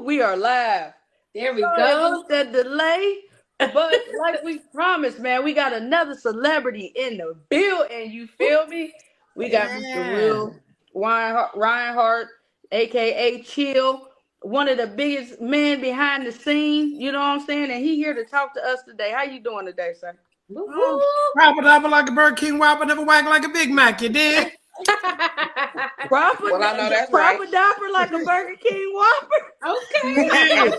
We are live. There we go. With that delay. But like we promised, man, we got another celebrity in the building. You feel me? We got Mr. Real Rinehart, aka Chill, one of the biggest men behind the scene. You know what I'm saying? And he here to talk to us today. How you doing today, sir? Whopper dapper like a Burger King Whopper, never whack like a Big Mac. You did? Proper, well, I know that's proper right. dapper like a Burger King Whopper. Okay.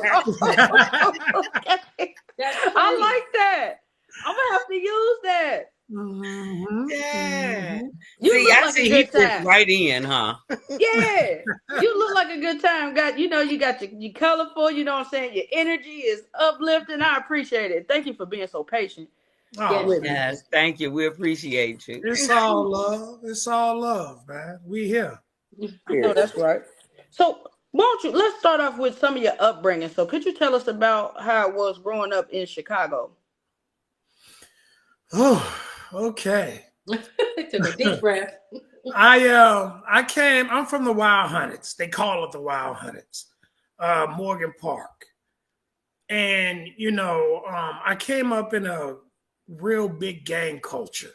I like that. I'm gonna have to use that. Mm-hmm. Yeah. You see, look I like see a he good fits time. right in, huh? Yeah, you look like a good time. You got your colorful. You know what I'm saying. Your energy is uplifting. I appreciate it. Thank you for being so patient. Yes, thank you. We appreciate you. It's all love. It's all love, man. We here. I know that's right. So, let's start off with some of your upbringing. So, could you tell us about how it was growing up in Chicago? Oh, okay. Took a deep breath. I'm from the Wild Hundreds. They call it the Wild Hundreds, Morgan Park. And, I came up in a real big gang culture,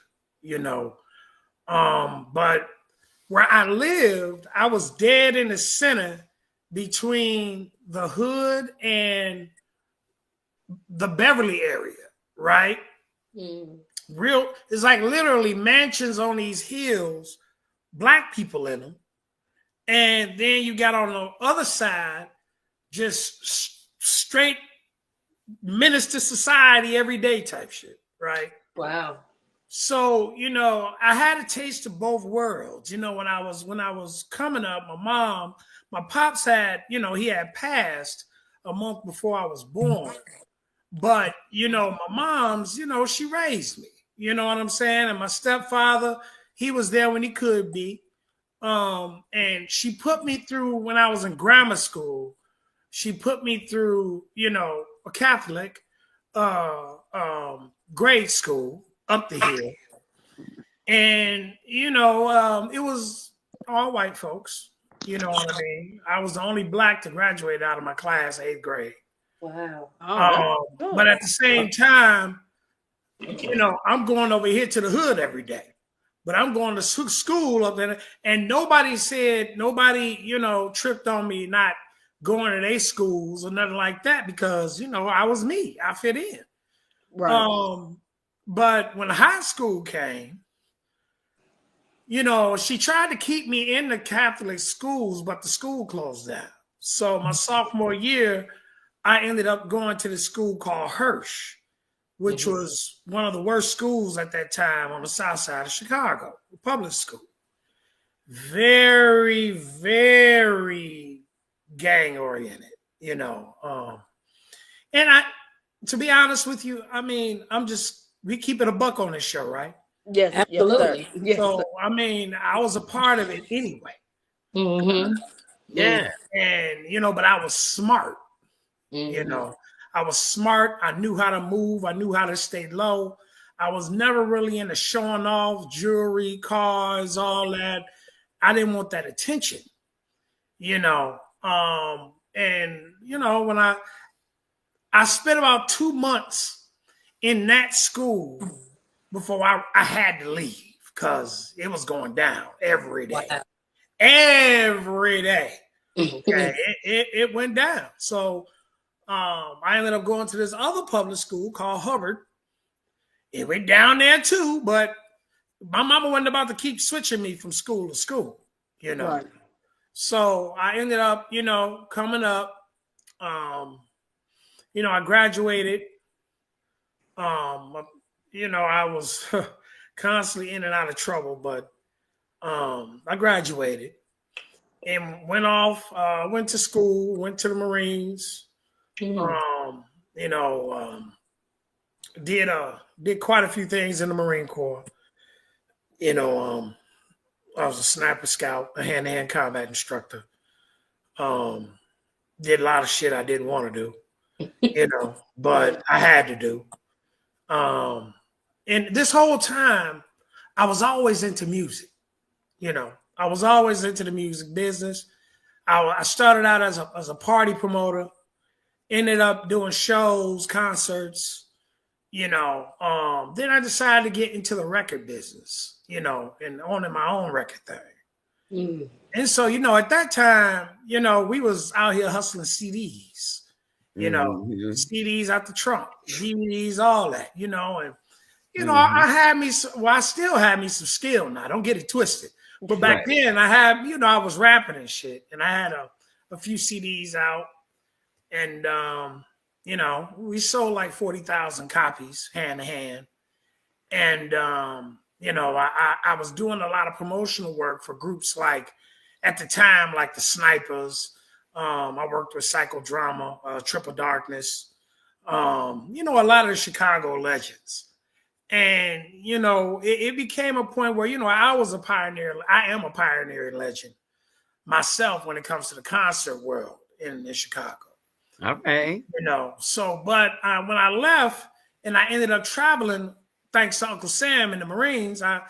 but where I lived, I was dead in the center between the hood and the Beverly area, right? It's like literally mansions on these hills, black people in them. And then you got on the other side, just straight menace to society everyday type shit, right? Wow. So, I had a taste of both worlds. When I was coming up, my pops had, he had passed a month before I was born. But, my mom's, she raised me. You know what I'm saying? And my stepfather, he was there when he could be. And she put me through, when I was in grammar school, she put me through, a Catholic grade school up the hill. And, it was all white folks. You know what I mean? I was the only black to graduate out of my class, 8th grade. Wow. But at the same time, I'm going over here to the hood every day. But I'm going to school up there. And nobody tripped on me not going to their schools or nothing like that because, I was me. I fit in. Right. But when high school came, she tried to keep me in the Catholic schools, but the school closed down. So my sophomore year, I ended up going to the school called Hirsch, which was one of the worst schools at that time on the south side of Chicago, a public school. Very, very gang oriented, And to be honest with you, we keep it a buck on this show, right? Yes, absolutely. Yes, so, I was a part of it anyway. Mm-hmm. Yeah. And, but I was smart. I was smart. I knew how to move. I knew how to stay low. I was never really into showing off jewelry, cars, all that. I didn't want that attention, And, when I spent about 2 months in that school before I had to leave because it was going down every day. Wow. Every day. Okay. it went down. So I ended up going to this other public school called Hubbard. It went down there too, but my mama wasn't about to keep switching me from school to school, Right. So I ended up, coming up. I graduated. I was constantly in and out of trouble, but I graduated and went off, went to school, went to the Marines, did quite a few things in the Marine Corps. I was a sniper scout, a hand-to-hand combat instructor. Did a lot of shit I didn't want to do, but I had to do. And this whole time, I was always into music. I was always into the music business. I started out as a party promoter, ended up doing shows, concerts, then I decided to get into the record business, and owning my own record thing. Mm. And so, at that time, we was out here hustling CDs, CDs out the trunk, DVDs, all that, and I still had me some skill now. Don't get it twisted. But back then I had, I was rapping and shit, and I had a few CDs out, and we sold like 40,000 copies hand to hand. And I was doing a lot of promotional work for groups like, at the time, like the Snipers. I worked with Psychodrama, Triple Darkness, a lot of the Chicago legends. And, it became a point where, I was a pioneer. I am a pioneering legend myself when it comes to the concert world in Chicago. Okay. But when I left and I ended up traveling, thanks to Uncle Sam and the Marines, I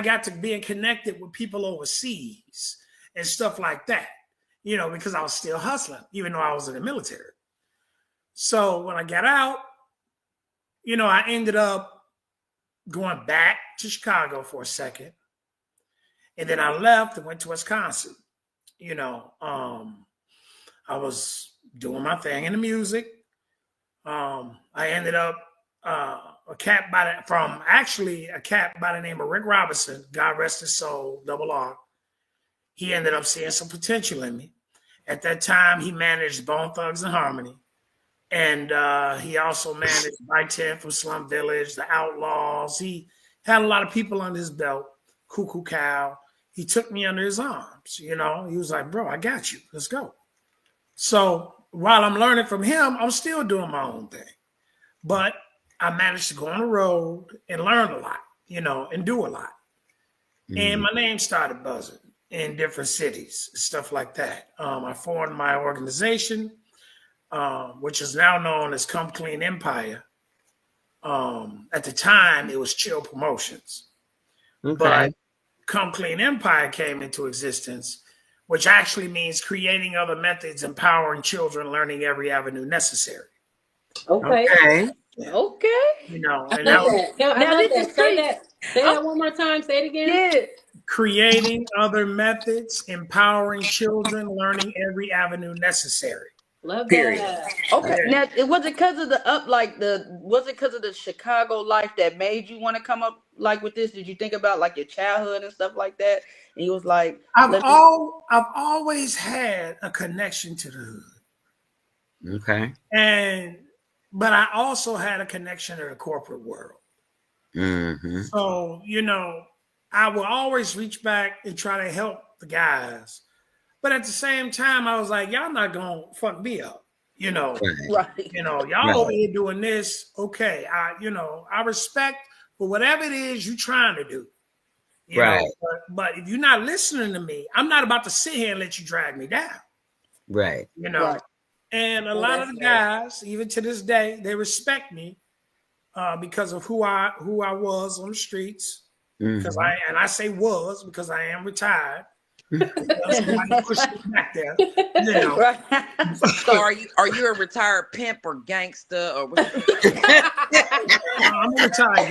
got to being connected with people overseas and stuff like that, because I was still hustling, even though I was in the military. So when I got out, I ended up going back to Chicago for a second. And then I left and went to Wisconsin. I was doing my thing in the music. I ended up a cat by the name of Rick Robinson, God rest his soul, Double R. He ended up seeing some potential in me. At that time, he managed Bone Thugs and Harmony. And he also managed By 10 from Slum Village, the Outlaws. He had a lot of people under his belt, Cuckoo Cow. He took me under his arms, He was like, bro, I got you. Let's go. So while I'm learning from him, I'm still doing my own thing. But I managed to go on the road and learn a lot, and do a lot. Mm-hmm. And my name started buzzing in different cities, stuff like that. I formed my organization, which is now known as Come Clean Empire. At the time, it was Chill Promotions. Okay. But Come Clean Empire came into existence, which actually means creating other methods, empowering children, learning every avenue necessary. Okay. Yeah. Okay. And I love that. Say that one more time. Say it again. Yeah. Creating other methods, empowering children, learning every avenue necessary. Love Period. that. Okay. Now, was it because of the Chicago life that made you want to come up like with this? Did you think about like your childhood and stuff like that? And you was like, I've always had a connection to the hood. Okay. But I also had a connection to the corporate world. Mm-hmm. So, I will always reach back and try to help the guys. But at the same time, I was like, y'all not going to fuck me up, Right. Y'all over here doing this. Okay. I respect for whatever it is you're trying to do. Right. But if you're not listening to me, I'm not about to sit here and let you drag me down. Right. Right. And a lot of the guys, even to this day, they respect me because of who I was on the streets. Because I say was because I am retired. Somebody pushed me back there. Right. So are you a retired pimp or gangster or what? I'm a retired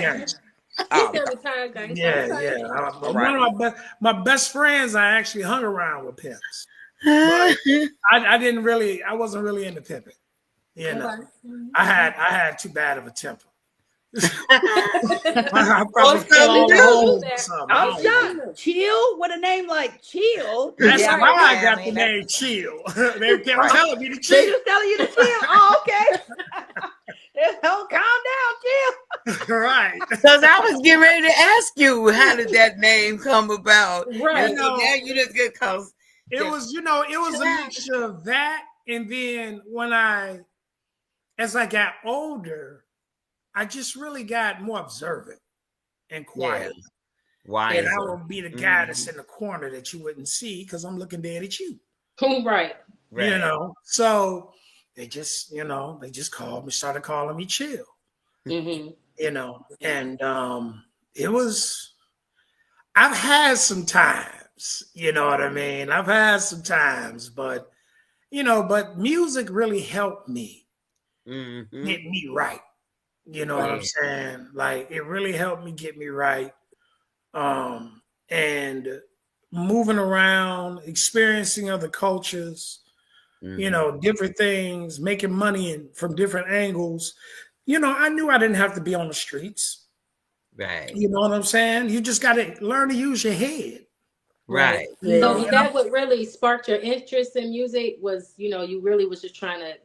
gangster. Yeah. One of my best friends, I actually hung around with pimps. But I wasn't really into pimping. I had too bad of a temper. I probably fell all over I'm shocked. Chill with a name like Chill. That's why I got the name Chill. They kept telling me to chill. They just telling you to chill. Oh, okay. Oh, calm down, chill. Right. Because I was getting ready to ask you, how did that name come about? Right. Now you just get close. It was a mixture of that, and then as I got older, I just really got more observant and quiet. Yeah. Why? And I would be the guy that's in the corner that you wouldn't see because I'm looking dead at you. Right. So they just called me, started calling me Chill. Mm-hmm. And it was, I've had some times You know what I mean? I've had some times, but but music really helped me get me right. You know what I'm saying? Like it really helped me get me right. And moving around, experiencing other cultures, different things, making money from different angles. I knew I didn't have to be on the streets. Right. You know what I'm saying? You just got to learn to use your head. Right. Yeah. So that what really sparked your interest in music was, you really was just trying to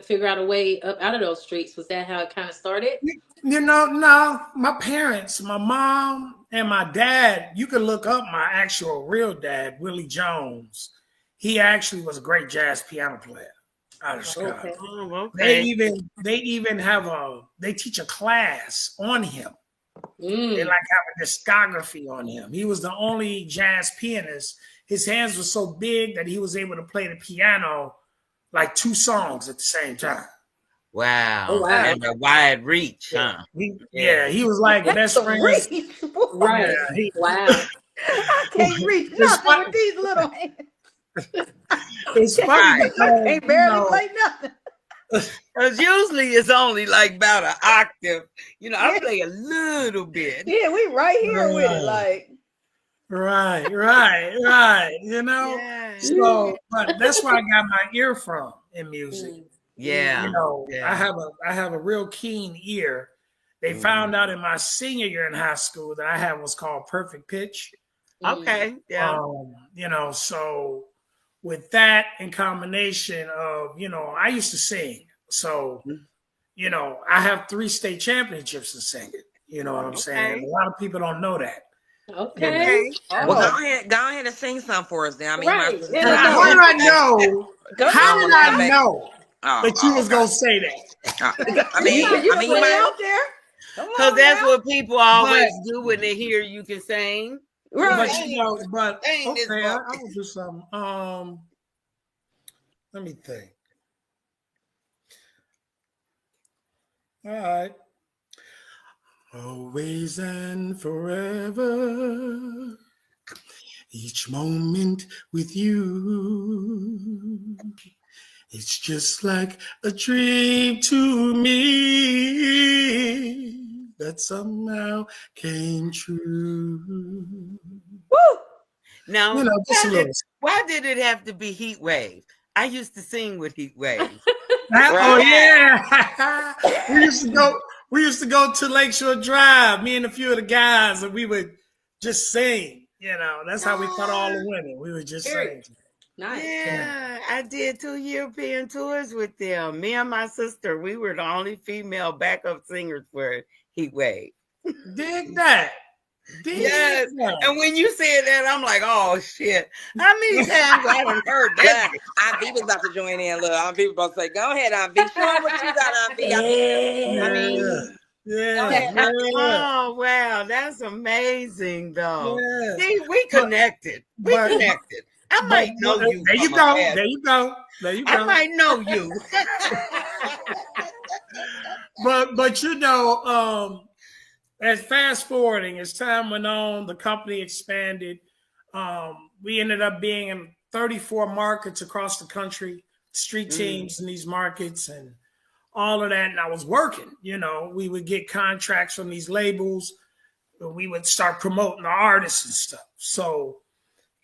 figure out a way up out of those streets. Was that how it kind of started? No, my parents, my mom and my dad, you can look up my actual real dad, Willie Jones. He actually was a great jazz piano player out of Chicago. Okay. Oh, okay. They even they teach a class on him. They like have a discography on him. He was the only jazz pianist. His hands were so big that he was able to play the piano like 2 songs at the same time. Wow. Oh, wow. And a wide reach, huh? He was like best friends. Right. Yeah, wow. I can't reach nothing with these little hands. It's funny because, I can't barely play nothing. Because usually it's only like about an octave. I play a little bit. Yeah, we right here with it, like. Right. So, but that's where I got my ear from in music. Yeah. I have a real keen ear. They found out in my senior year in high school that I had what's called perfect pitch. Okay. Yeah. So with that in combination of, I used to sing. So, I have 3 state championships in singing. You know what I'm saying? A lot of people don't know that. Okay. Well, go ahead and sing some for us then. I mean, how did I know? How did I know that you was gonna say that? I mean, out there. Because that's what people always do when they hear you can sing. Right. But okay, I will do something. Let me think. All right. Always and forever, each moment with you, it's just like a dream to me that somehow came true. Woo! Now, why did it have to be Heat Wave? I used to sing with Heat Wave. Oh yeah, we used to go to Lakeshore Drive, me and a few of the guys, and we would just sing. That's how we caught all the women. We would just sing. Nice. Yeah, I did 2 European tours with them. Me and my sister, we were the only female backup singers for Heat Wave. Dig that. Yes. And when you said that, I'm like, oh shit. How many times I haven't heard that? Aunt B was about to join in. Look, Aunt B was about to say, go ahead, Aunt B. Show them what you got, Aunt B. Oh wow, that's amazing though. Yeah. See, we connected. Connected. I might know you. There you go. I might know you. but as fast forwarding, as time went on, the company expanded. We ended up being in 34 markets across the country, street teams in these markets and all of that. And I was working, we would get contracts from these labels. We would start promoting the artists and stuff. So,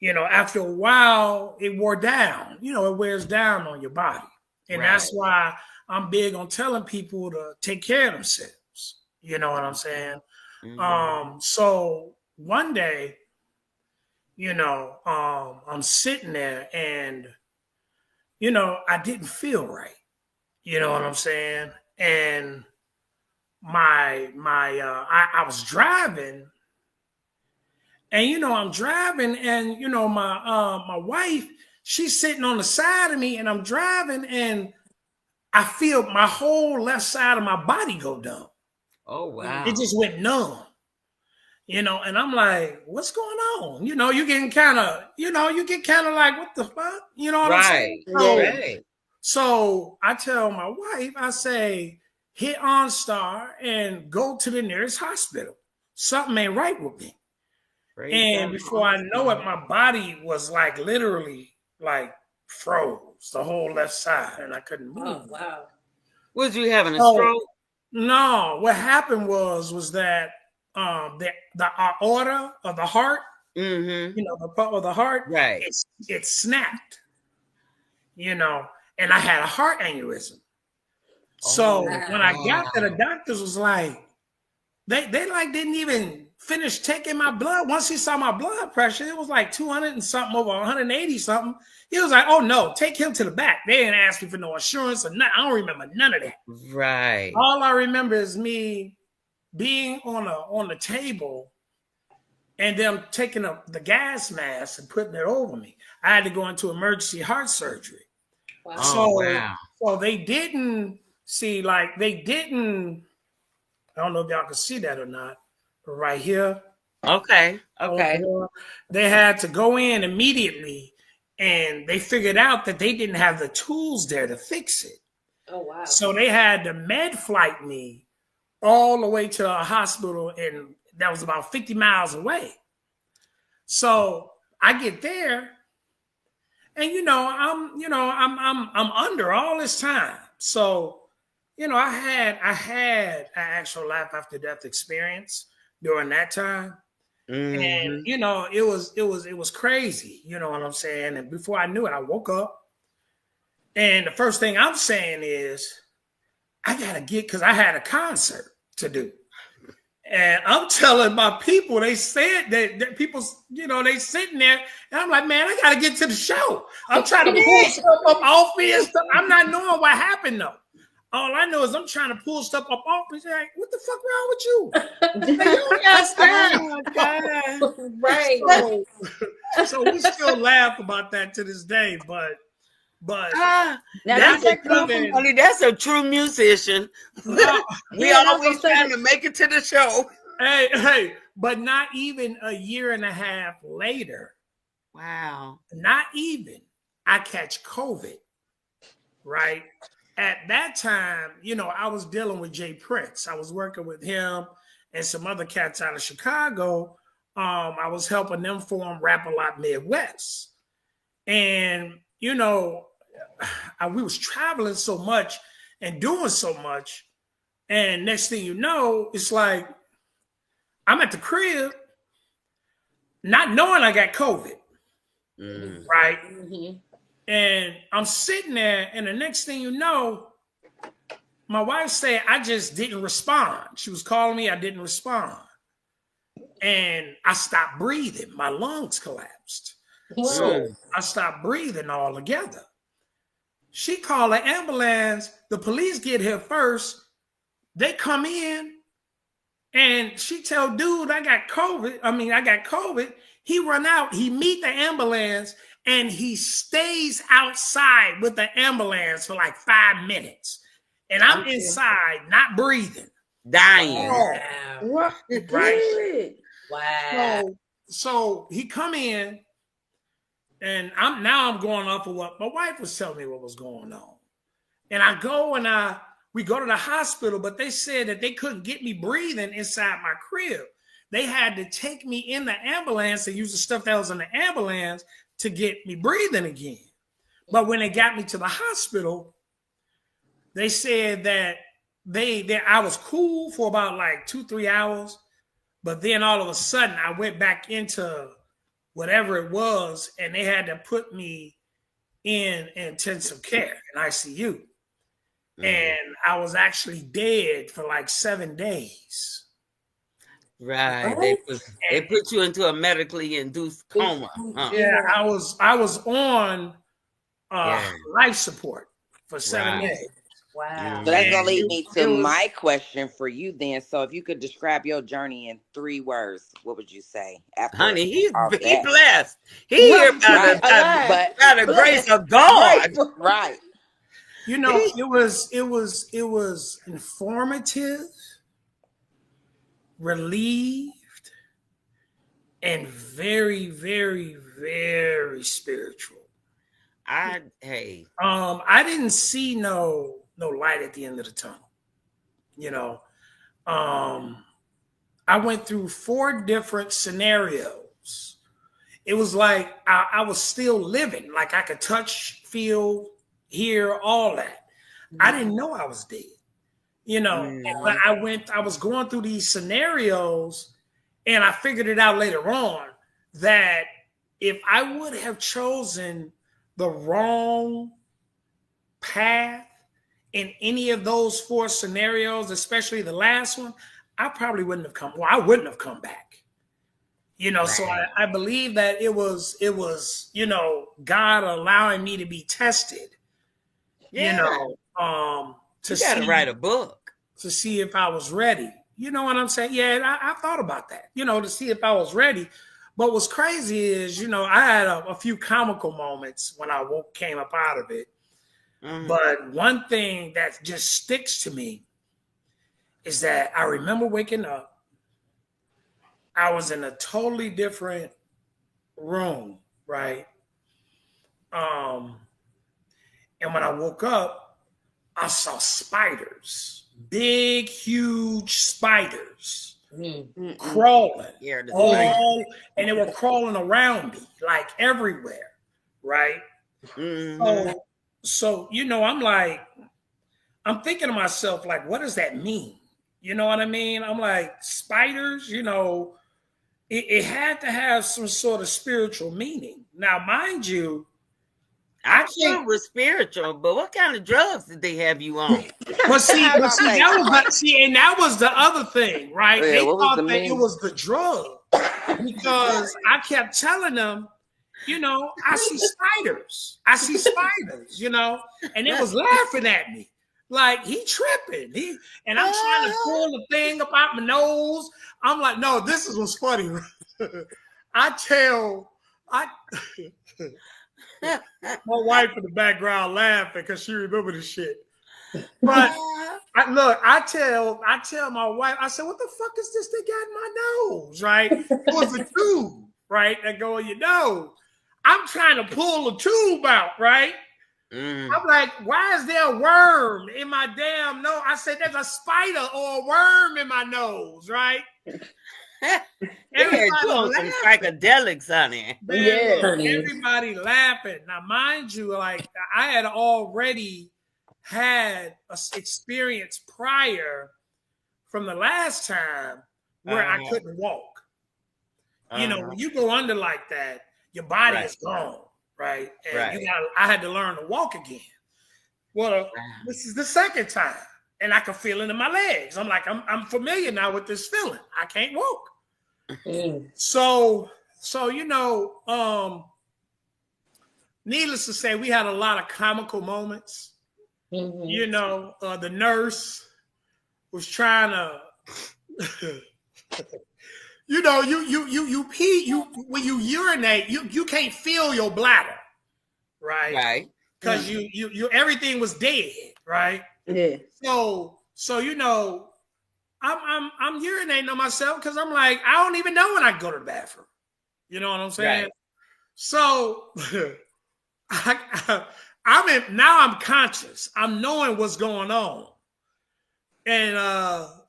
after a while, it wore down. It wears down on your body. And that's why I'm big on telling people to take care of themselves. You know what I'm saying? So one day, I'm sitting there and, I didn't feel right. You know what I'm saying? And I was driving and, I'm driving and, my wife, she's sitting on the side of me and I'm driving and I feel my whole left side of my body go numb. Oh, wow. It just went numb, and I'm like, what's going on? You get kind of like, what the fuck? You know what I'm saying? So I tell my wife, I say, hit OnStar and go to the nearest hospital. Something ain't right with me. And before I know it, my body was like literally like froze the whole left side, and I couldn't move. Oh, wow. Was you having a stroke? No, what happened was that the aorta of the heart, you know, the part of the heart, right? It snapped, you know, and I had a heart aneurysm. So when I got there, the doctors was like, they like didn't even finish taking my blood. Once he saw my blood pressure, it was like 200 and something over 180 something. He was like, "Oh no, take him to the back." They didn't ask me for no insurance or nothing. I don't remember none of that. Right. All I remember is me being on the table and them taking up the gas mask and putting it over me. I had to go into emergency heart surgery. Wow. So they didn't see, like they didn't. I don't know if y'all can see that or not, but right here. Okay. They had to go in immediately, and they figured out that they didn't have the tools there to fix it. Oh, wow. So they had to med flight me all the way to a hospital, and that was about 50 miles away. So I get there, and I'm under all this time. So, I had an actual life after death experience during that time. And it was crazy, you know what I'm saying? And before I knew it, I woke up, and the first thing I'm saying is I gotta get, because I had a concert to do. And I'm telling my people, they said that people, they sitting there, and I'm like, man, I gotta get to the show. I'm trying to pull stuff up off me and stuff. I'm not knowing what happened though. All I know is I'm trying to pull stuff up off me. Like, what the fuck wrong with you? Oh my God. Right. So we still laugh about that to this day, but that's a true musician. We always trying to make it to the show. Hey, but not even a year and a half later. Wow. Not even. I catch COVID, right? At that time, I was dealing with Jay Prince. I was working with him and some other cats out of Chicago. I was helping them form Rap A Lot Midwest. And, we was traveling so much and doing so much. And next thing you know, it's like, I'm at the crib, not knowing I got COVID, right? Mm-hmm. And I'm sitting there, and the next thing you know, my wife said, I just didn't respond. She was calling me, I didn't respond. And I stopped breathing. My lungs collapsed. So I stopped breathing altogether. She called an ambulance. The police get here first. They come in, and she tell dude, I got COVID. He run out. He meet the ambulance, and he stays outside with the ambulance for like 5 minutes. And I'm inside, not breathing. Dying. Wow. Right. Wow. So he come in, and I'm going off of what my wife was telling me what was going on. And I go and we go to the hospital, but they said that they couldn't get me breathing inside my crib. They had to take me in the ambulance and use the stuff that was in the ambulance to get me breathing again. But when they got me to the hospital, they said that I was cool for about like 2-3 hours. But then all of a sudden I went back into whatever it was, and they had to put me in intensive care in ICU. And I was actually dead for like 7 days. Right. They put you into a medically induced coma. Yeah, I was on life support for 7 days. Wow. So that's gonna lead me to my question for you then. So if you could describe your journey in 3 words, what would you say? Honey, he's blessed. He here by the grace of God. Right. It was informative, relieved, and very, very, very spiritual. I didn't see no light at the end of the tunnel. I went through 4 different scenarios It was like I was still living. Like I could touch, feel, hear, all that. I didn't know I was dead. But I was going through these scenarios, and I figured it out later on that if I would have chosen the wrong path in any of those 4 scenarios, especially the last one, I probably wouldn't have come. Well, I wouldn't have come back. So I believe that it was, God allowing me to be tested. You gotta write a book to see if I was ready. You know what I'm saying? Yeah, I thought about that. To see if I was ready. But what's crazy is, I had a few comical moments when I came up out of it. But one thing that just sticks to me is that I remember waking up. I was in a totally different room, right? And when I woke up, I saw spiders, big, huge spiders crawling. And they were crawling around me, like everywhere, right? So, I'm thinking to myself, like, what does that mean? You know what I mean? I'm like, spiders, it had to have some sort of spiritual meaning. Now, mind you, I think it was spiritual, but what kind of drugs did they have you on? Well, that was the other thing, right? Yeah, they thought that mean? It was the drug because I kept telling them, I see spiders, and it was laughing at me. Like, he tripping. And I'm trying to pull the thing up out my nose. I'm like, no, this is what's funny. My wife in the background laughing because she remember the shit. But I tell my wife, I said, what the fuck is this they got in my nose, right? It was a tube, right, that go in your nose. I'm trying to pull the tube out, right? I'm like, why is there a worm in my damn nose? I said, there's a spider or a worm in my nose, right? Everybody on some psychedelics, honey. Everybody laughing. Now, mind you, like, I had already had an experience prior from the last time where I couldn't walk. When you go under like that, your body is gone. Right. And I had to learn to walk again. Well, this is the second time. And I can feel it in my legs. I'm like, I'm familiar now with this feeling. I can't walk. So needless to say, we had a lot of comical moments. The nurse was trying to you pee, when you urinate, you can't feel your bladder, right? Because you everything was dead, right? Yeah. So I'm urinating on myself because I'm like, I don't even know when I go to the bathroom. You know what I'm saying? Right. So I'm conscious. I'm knowing what's going on, and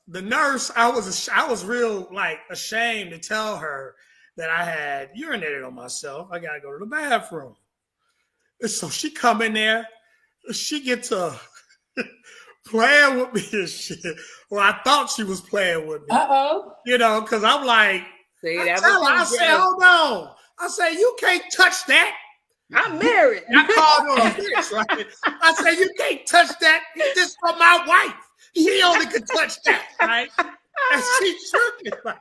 the nurse, I was real like ashamed to tell her that I had urinated on myself. I gotta go to the bathroom. And so she come in there, she gets playing with me and shit. Well, I thought she was playing with me. Because I'm like, I said, hold on. I said, you can't touch that. I'm married. I called her a bitch, right? I said, you can't touch that. This is for my wife. He only could touch that, right? And she tripping. Like,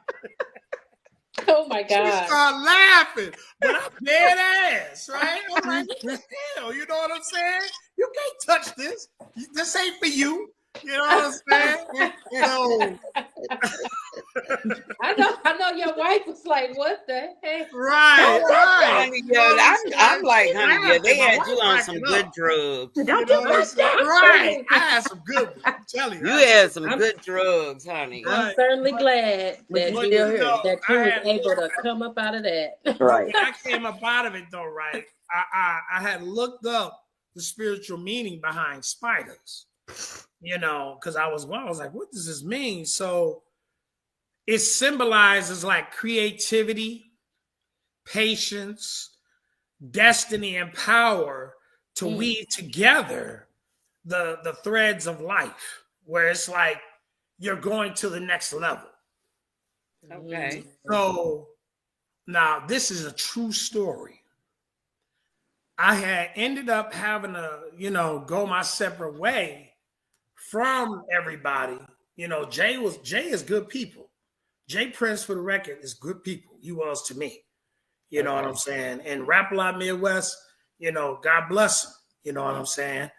oh my God. She started laughing, but I'm dead ass, right? I'm like, what the hell? You know what I'm saying? You can't touch this. This ain't for you. You know what I'm saying? I know your wife was like, what the heck? Right. I'm like, honey, they had you on some good drugs. Right. I had some good ones. I'm telling you. You had some good drugs, honey. I'm certainly glad that you was able to come up out of that. Right. When I came up out of it, though, right, I had looked up the spiritual meaning behind spiders. Because I was like, what does this mean? So it symbolizes like creativity, patience, destiny, and power to weave together the threads of life, where it's like you're going to the next level. Okay. So now this is a true story. I had ended up having to, go my separate way from everybody. Jay is good people. Jay Prince, for the record, is good people. He was to me. You know what I'm saying? And Rap A Lot Midwest, God bless him. You know what I'm saying?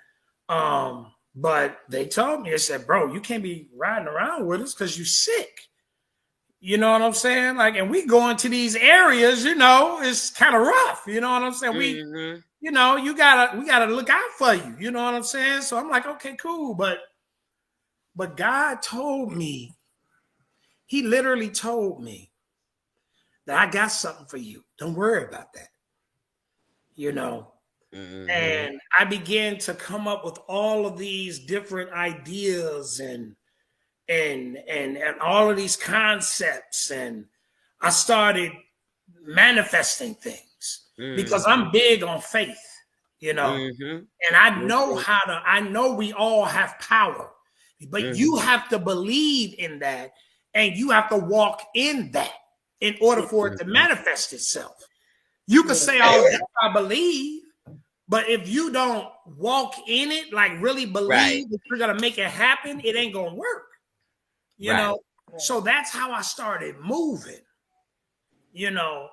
But they told me, they said, bro, you can't be riding around with us because you're sick. You know what I'm saying? Like, and we go into these areas, it's kind of rough. You know what I'm saying? We gotta look out for you. You know what I'm saying? So I'm like, okay, cool. But God told me, he literally told me that I got something for you. Don't worry about that. And I began to come up with all of these different ideas and all of these concepts, and I started manifesting things because I'm big on faith, and I know we all have power, but you have to believe in that, and you have to walk in that in order for it to manifest itself. You can say, oh, I believe, but if you don't walk in it, like really believe that you're going to make it happen, it ain't going to work. You know, so that's how I started moving, I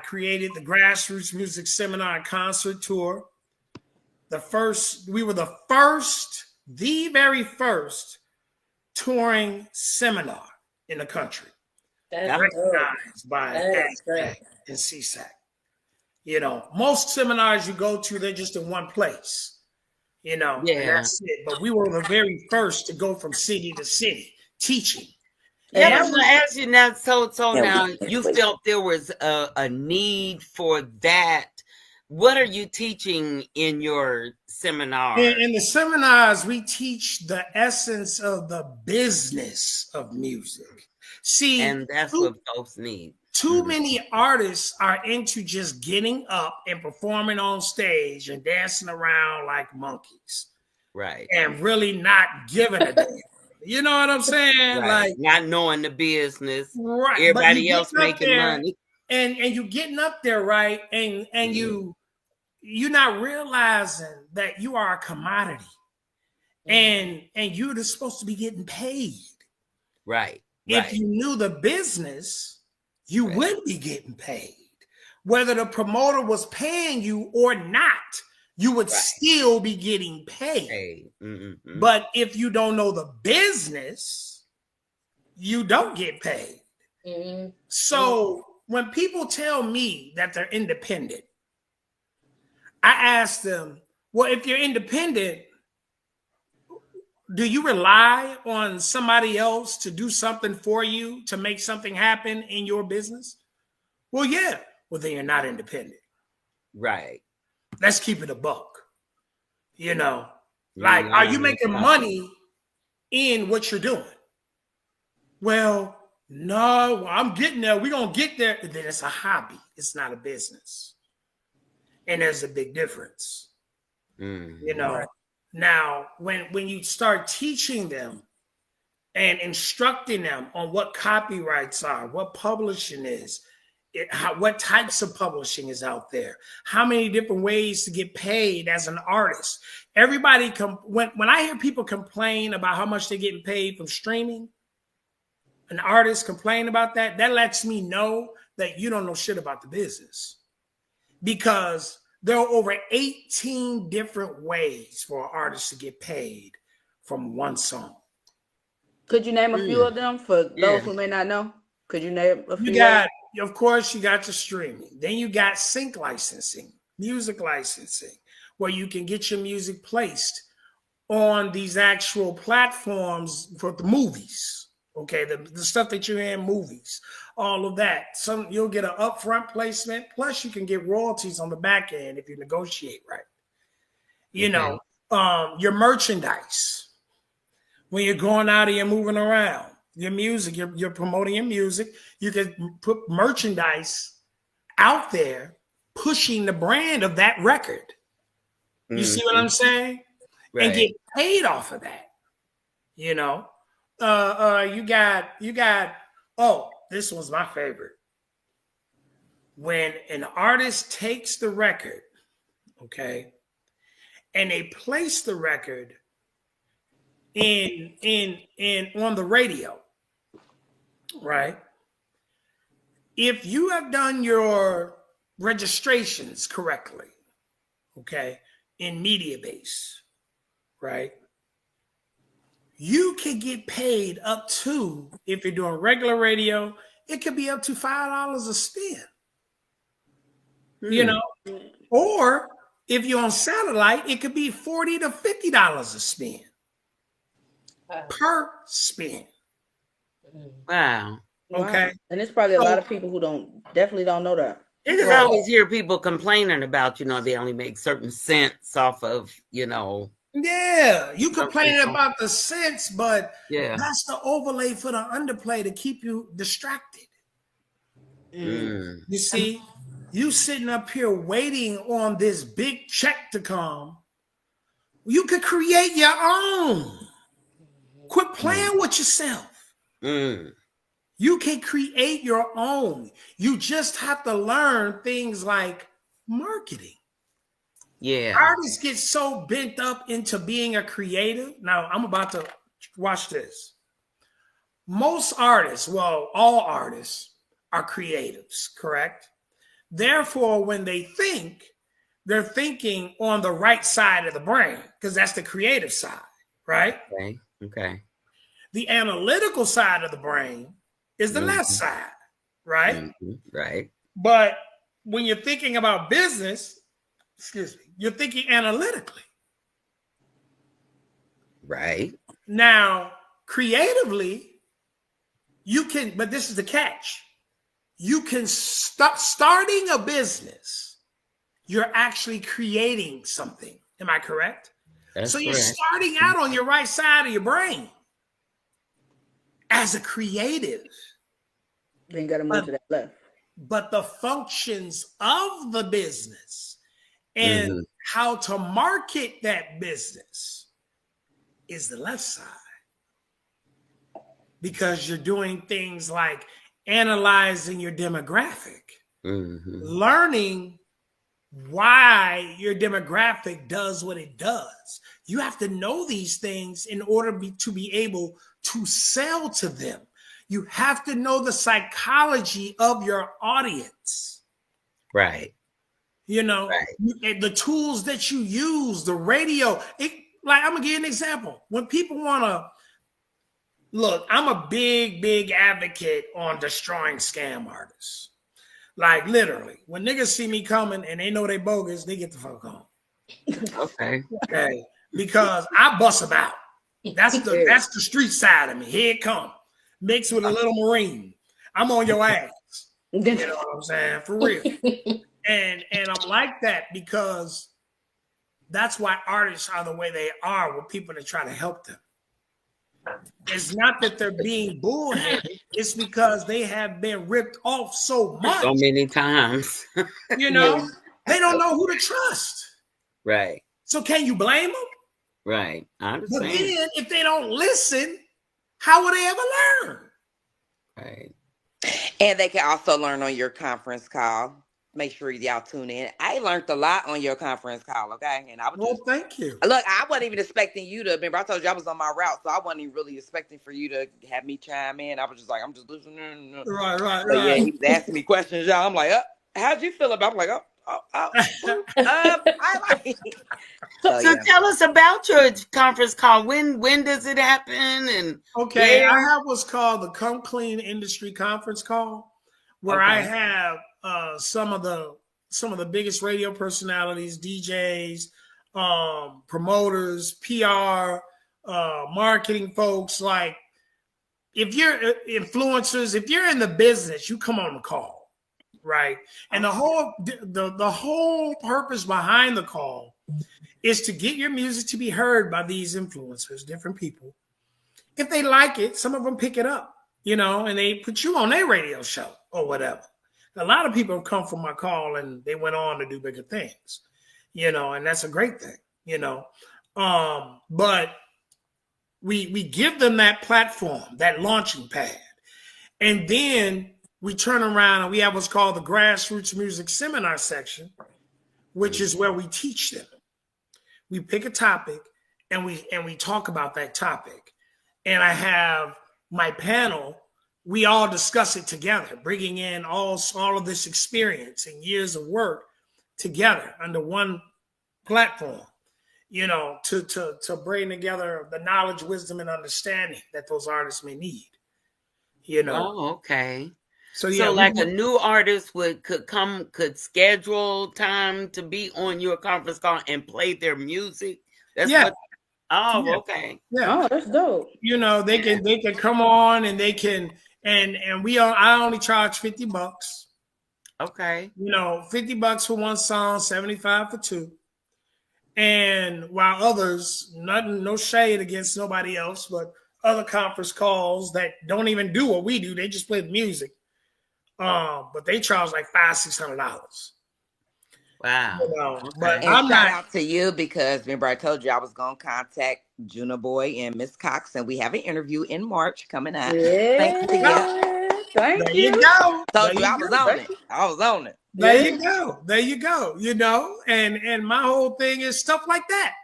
created the Grassroots Music Seminar and Concert Tour. We were the very first touring seminar in the country. That's recognized by ASAC and CSAC. Most seminars you go to, they're just in one place. And that's it. But we were the very first to go from city to city teaching. Yeah, I was going to ask you now. So now you felt there was a need for that. What are you teaching in your seminar? In the seminars, we teach the essence of the business of music. See, and that's what folks need. Too many artists are into just getting up and performing on stage and dancing around like monkeys. Right. And really not giving a damn. You know what I'm saying? Right. Like not knowing the business. Right. Everybody else making money. And you getting up there, right? And you're not realizing that you are a commodity. And you're supposed to be getting paid. Right. If you knew the business, you would be getting paid. Whether the promoter was paying you or not, you would still be getting paid. But if you don't know the business, you don't get paid. So when people tell me that they're independent, I ask them, well, if you're independent, do you rely on somebody else to do something for you to make something happen in your business? Well, yeah. Well, then you're not independent. Right. Let's keep it a buck. Like, are you making money in what you're doing? Well, no, I'm getting there. We're going to get there. And then it's a hobby. It's not a business. And there's a big difference. Now, when you start teaching them and instructing them on what copyrights are, what publishing is, what types of publishing is out there, how many different ways to get paid as an artist. Everybody, when I hear people complain about how much they're getting paid from streaming, an artist complain about that, that lets me know that you don't know shit about the business. Because there are over 18 different ways for an artist to get paid from one song. Could you name a few of them for those who may not know? Could you name a few? Of course, you got the streaming. Then you got sync licensing, music licensing, where you can get your music placed on these actual platforms for the movies. Okay, the stuff that you hear in movies, all of that. You'll get an upfront placement, plus you can get royalties on the back end if you negotiate right. Your merchandise when you're going out and you're moving around. your music. You're promoting your music. You can put merchandise out there pushing the brand of that record. You see what I'm saying? Right. And get paid off of that. You know, you got. Oh, this was my favorite. When an artist takes the record, okay, and they place the record in on the radio, right? If you have done your registrations correctly, okay, in Mediabase, right? You can get paid up to, if you're doing regular radio, it could be up to $5 a spin. You know, or if you're on satellite, it could be $40 to $50 a spin per spin. Wow. Okay. And it's probably a lot of people who definitely don't know that. Because I always hear people complaining about, they only make certain cents off of, Yeah, you complaining about the cents, but that's the overlay for the underplay to keep you distracted. You see? You sitting up here waiting on this big check to come. You could create your own. Quit playing with yourself. You can create your own. You just have to learn things like marketing. Yeah. Artists get so bent up into being a creative. Now, I'm about to watch this. Most artists, well, all artists are creatives, correct? Therefore, when they think, they're thinking on the right side of the brain because that's the creative side, right? Okay. The analytical side of the brain is the left side, right? Right. But when you're thinking about business, you're thinking analytically. Right. Now, creatively, you can, but this is the catch. You can starting a business. You're actually creating something. Am I correct? That's correct. You're starting out on your right side of your brain as a creative. Then you got to move to that left. But the functions of the business and how to market that business is the left side. Because you're doing things like analyzing your demographic, learning why your demographic does what it does. You have to know these things in order to be able to sell to them. You have to know the psychology of your audience. Right. The tools that you use, the radio. I'm going to give you an example. When people want to, look, I'm a big advocate on destroying scam artists. Like literally, when niggas see me coming and they know they bogus, they get the fuck on. Okay. Because I bust them out. That's the street side of me. Here it come. Mixed with a little Marine. I'm on your ass. You know what I'm saying? For real. And I'm like that because that's why artists are the way they are with people that try to help them. It's not that they're being bullheaded. It's because they have been ripped off so much. So many times. They don't know who to trust. Right. So can you blame them? Right. I understand. But then if they don't listen, how will they ever learn? Right. And they can also learn on your conference call. Make sure y'all tune in. I learned a lot on your conference call, okay? And I was thank you. Look, I wasn't even expecting you to. Remember, I told you I was on my route, so I wasn't even really expecting for you to have me chime in. I was just like, I'm just listening. Right. Yeah, he was asking me questions, y'all. I'm like, how'd you feel about? I'm like, I like. So tell us about your conference call. When does it happen? And I have what's called the Come Clean Industry Conference Call, where I have some of the biggest radio personalities, DJs, promoters, PR, marketing folks. Like, if you're influencers, if you're in the business, you come on the call, right? And the whole purpose behind the call is to get your music to be heard by these influencers, different people. If they like it, some of them pick it up. you know, and they put you on their radio show or whatever. A lot of people come from my call and they went on to do bigger things, you know, and that's a great thing, you know. But we give them that platform, that launching pad. And then we turn around and we have what's called the grassroots music seminar section, which is where we teach them. We pick a topic and we talk about that topic. And I have my panel, we all discuss it together, bringing in all of this experience and years of work together under one platform, you know, to bring together the knowledge, wisdom, and understanding that those artists may need, you know. Oh, okay. So, yeah, so like a new artist could schedule time to be on your conference call and play their music. That's what. Oh, yeah. Okay. Yeah. Oh, that's dope. You know, they can come on and they can and I only charge $50. Okay. You know, $50 for one song, 75 for two. And while others, no shade against nobody else, but other conference calls that don't even do what we do, they just play the music. But they charge like $500-$600. Wow. You know, okay. But and shout out to you because remember I told you I was gonna contact Juno Boy and Miss Cox, and we have an interview in March coming up. Yeah. Thank you. There you go. Told you I was on it. I was on it. There you go. There you go. You know, and my whole thing is stuff like that.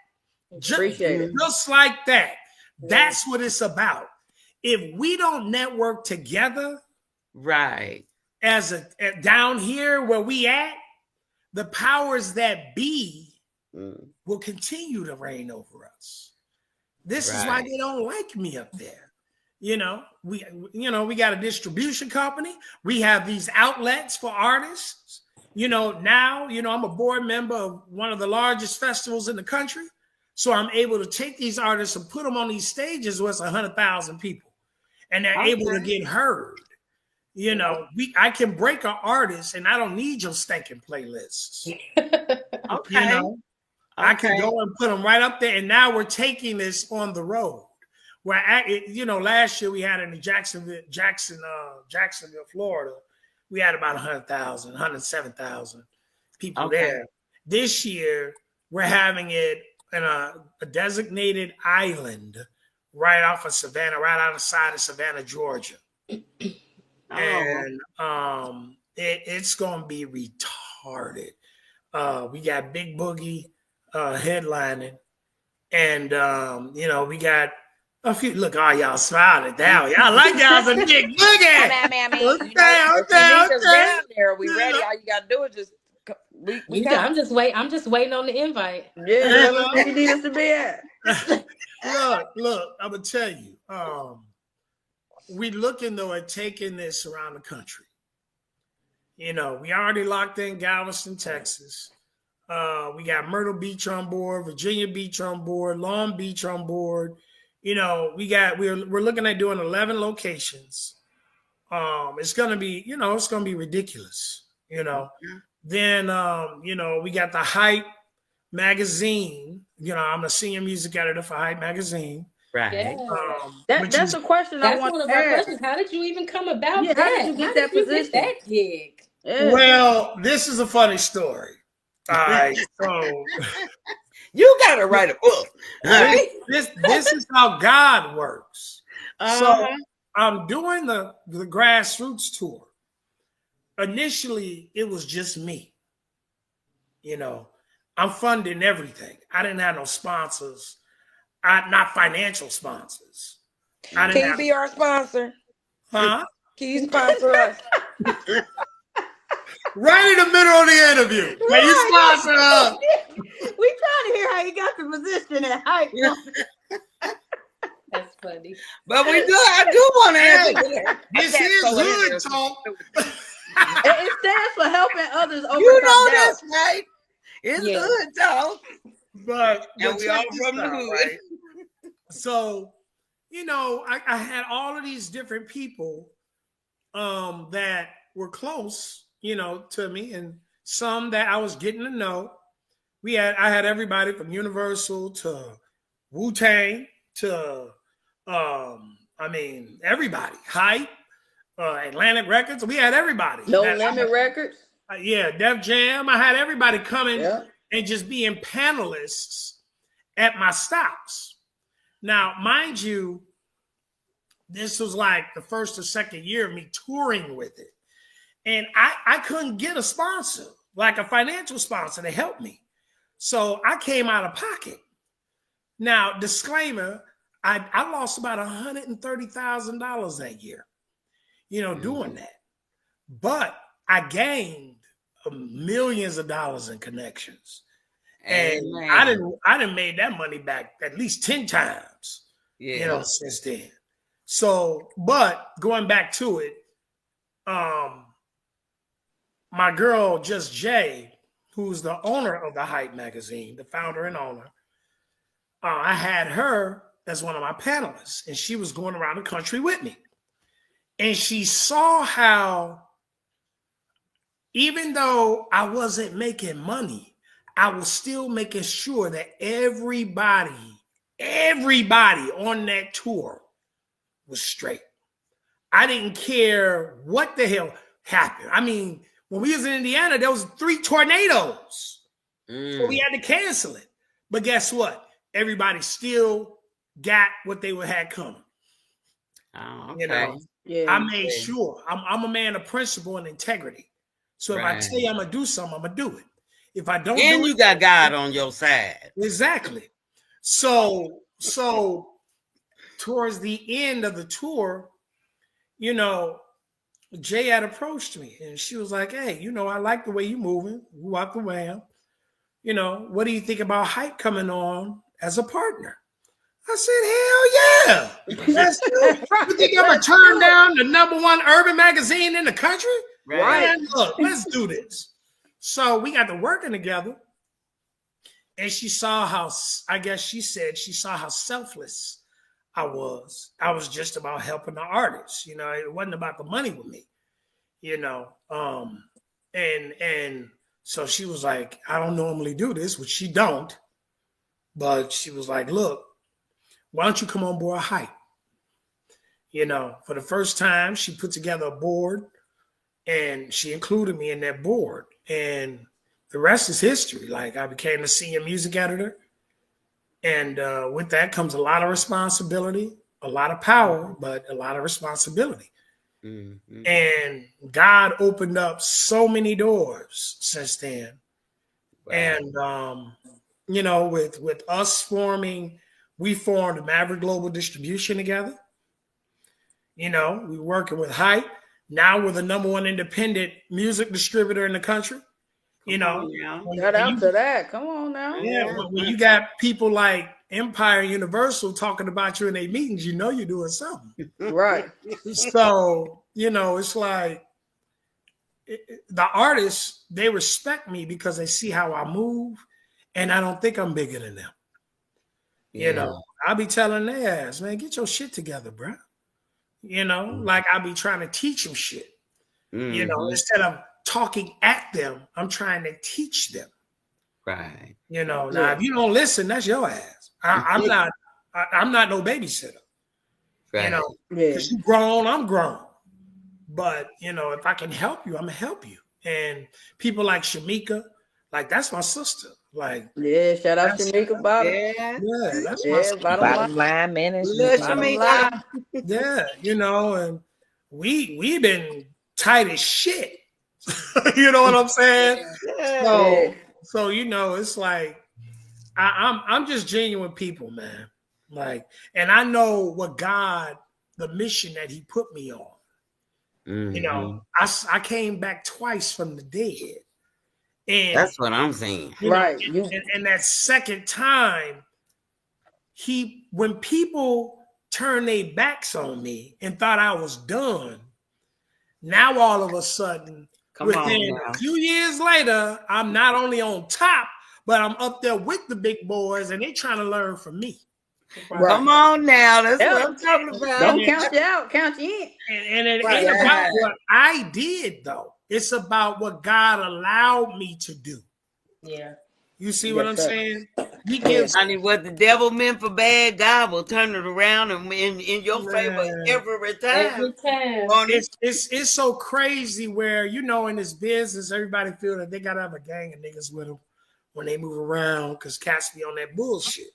Appreciate it. Just like that. That's what it's about. If we don't network together, right, as down here where we at, the powers that be will continue to reign over us. This is why they don't like me up there. You know, we got a distribution company. We have these outlets for artists. You know, now, you know, I'm a board member of one of the largest festivals in the country. So I'm able to take these artists and put them on these stages where it's 100,000 people and they're able to get heard. You know, I can break an artist and I don't need your stinking playlists. Okay. You know, I can go and put them right up there. And now we're taking this on the road. Where, you know, last year we had in Jacksonville, Florida, we had about 100,000, 107,000 people there. This year, we're having it in a designated island right off of Savannah, right outside of Savannah, Georgia. And it's going to be retarded. We got Big Boogie headlining. And, you know, we got a few. Look, all y'all smiling down. Y'all like y'all's a Big Boogie. I mean, down there. We ready. All you got to do is just I'm just waiting on the invite. Yeah, you need us to be at. Look, I'm gonna tell you. We looking though at taking this around the country. You know, we already locked in Galveston, Texas. We got Myrtle Beach on board, Virginia Beach on board, Long Beach on board. You know, we're looking at doing 11 locations. It's gonna be, you know, it's gonna be ridiculous. You know. Then, you know, we got the Hype magazine. You know, I'm a senior music editor for Hype magazine. Right. Yeah. That's a question I want to ask. How did you even come about that? How did you get that position? That gig? Yeah. Well, this is a funny story. All right. So you got to write a book. This is how God works. So I'm doing the grassroots tour. Initially, it was just me. You know, I'm funding everything. I didn't have no sponsors. Not financial sponsors. Can you be our sponsor? Huh? Can you sponsor us? Right in the middle of the interview. Can you sponsor us? We trying to hear how you got the position at Hype. That's funny. But I do want to answer. This is Hood Talk. It stands for helping others overcome doubt. That's right. It's Hood Talk. But we all from the hood. Right? So, you know, I had all of these different people that were close, you know, to me, and some that I was getting to know. I had everybody from Universal to Wu-Tang to I mean, everybody. Hype, Atlantic Records. We had everybody. No Limit Records. Yeah, Def Jam. I had everybody coming and just being panelists at my stops. Now, mind you, this was like the first or second year of me touring with it. And I couldn't get a sponsor, like a financial sponsor to help me. So I came out of pocket. Now, disclaimer, I lost about $130,000 that year, doing that. But I gained millions of dollars in connections. And I didn't made that money back at least 10 times, since then. So, but going back to it, my girl, Just Jay, who's the owner of the Hype magazine, the founder and owner, I had her as one of my panelists, and she was going around the country with me. And she saw how, even though I wasn't making money, I was still making sure that everybody on that tour was straight. I didn't care what the hell happened. I mean, when we was in Indiana, there was 3 tornadoes. So we had to cancel it. But guess what? Everybody still got what they had coming. Oh, okay. I made sure. I'm a man of principle and integrity. So if I tell you I'm going to do something, I'm going to do it. If I don't and you got God on your side. Exactly. So towards the end of the tour, Jay had approached me and she was like, hey, I like the way you're moving. You walk the way. What do you think about Hype coming on as a partner? I said, hell yeah. Let's do it. You think I'm going to turn down the #1 urban magazine in the country? Right. Man, look, let's do this. So we got to working together. And she saw how, I guess she said, she saw how selfless I was. I was just about helping the artists. It wasn't about the money with me, and so she was like, I don't normally do this, which she don't. But she was like, look, why don't you come on board Hype? For the first time, she put together a board and she included me in that board. And the rest is history. Like, I became the senior music editor. And with that comes a lot of responsibility, a lot of power, but a lot of responsibility. Mm-hmm. And God opened up so many doors since then. Wow. And, with us we formed Maverick Global Distribution together. We're working with Hype. Now we're the #1 independent music distributor in the country. Shout out to that. Come on now. Yeah, when you got people like Empire Universal talking about you in their meetings, you're doing something. Right. So, it's like the artists, they respect me because they see how I move, and I don't think I'm bigger than them. I'll be telling their ass, man, get your shit together, bro. Like I'll be trying to teach them shit. Mm-hmm. Instead of talking at them, I'm trying to teach them. Right. Now if you don't listen, that's your ass. I'm not no babysitter. Right. Because you grown, I'm grown. But if I can help you, I'm gonna help you. And people like Shamika, like that's my sister. Like shout out Shamika Bottom. That's my bottom line ministry. Yeah, and we've been tight as shit. You know what I'm saying? So it's like I'm just genuine people, man. Like, and I know what God, the mission that He put me on. Mm-hmm. I came back twice from the dead. And that's what I'm saying. Right. And that second time, when people turned their backs on me and thought I was done, now all of a sudden, within a few years later, I'm not only on top, but I'm up there with the big boys, and they're trying to learn from me. Right. Come on now, that's what I'm talking about. Don't count you out, count you in. And it ain't about what I did, though. It's about what God allowed me to do. Yeah. You see what I'm saying? He gives. I mean, what the devil meant for bad, God will turn it around and in your favor every time. Every time. It's so crazy where, you know, in this business, everybody feel that they gotta have a gang of niggas with them when they move around because cats be on that bullshit,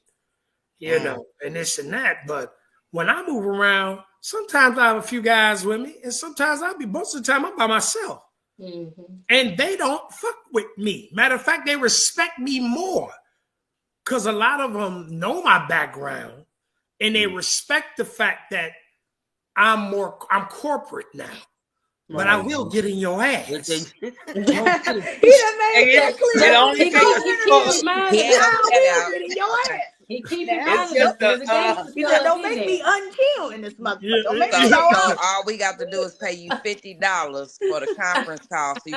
you know, and this and that. But when I move around, sometimes I have a few guys with me, and sometimes most of the time I'm by myself. And they don't fuck with me. Matter of fact, they respect me more because a lot of them know my background and they respect the fact that I'm corporate now. But I will get in your ass. He done made that clear. He keep it He said, don't make me unchill in this motherfucker. Don't make me So go all we got to do is pay you $50 for the conference call so he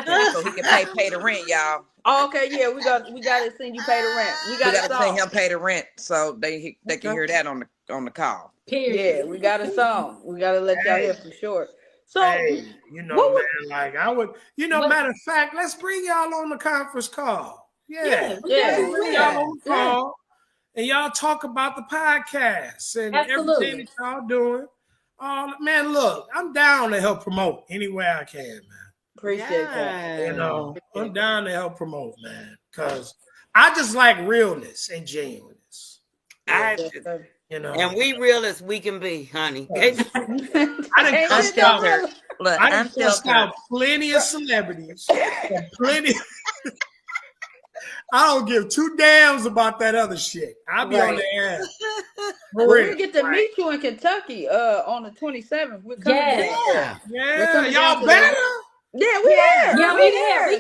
can pay the rent, y'all. Oh, okay, yeah, we got to send you pay the rent. We got to send him pay the rent so they can hear that on the call. Period. Yeah, we got a song. We got to let y'all hear for sure. So, you know, man, like I would, you know, matter of fact, let's bring y'all on the conference call. Bring y'all on the call, and y'all talk about the podcast and everything that y'all doing. Man, look, I'm down to help promote any way I can, man. Appreciate that. You know, I'm down to help promote, man, because I just like realness and genuineness. You know, and we real as we can be, honey. I done cussed out plenty of celebrities. I don't give two damns about that other shit. I'll be on the air. We'll get to meet you in Kentucky on the 27th. We're coming yeah. Y'all better. Yeah, we here. Yeah, we here. We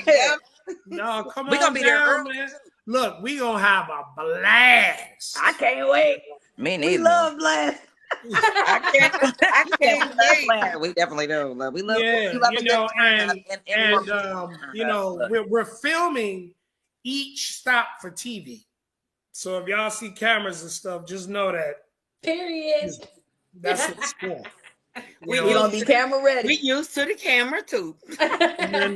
here. No, come on. We're gonna be there early. Man. Look, we gonna have a blast. I can't wait. Me neither. We love blast. I can't wait. We definitely do. We love. Yeah, you know, and you know, we're filming each stop for TV. So if y'all see cameras and stuff, just know that. Period. That's what's for. We're gonna be camera ready. We used to the camera too. I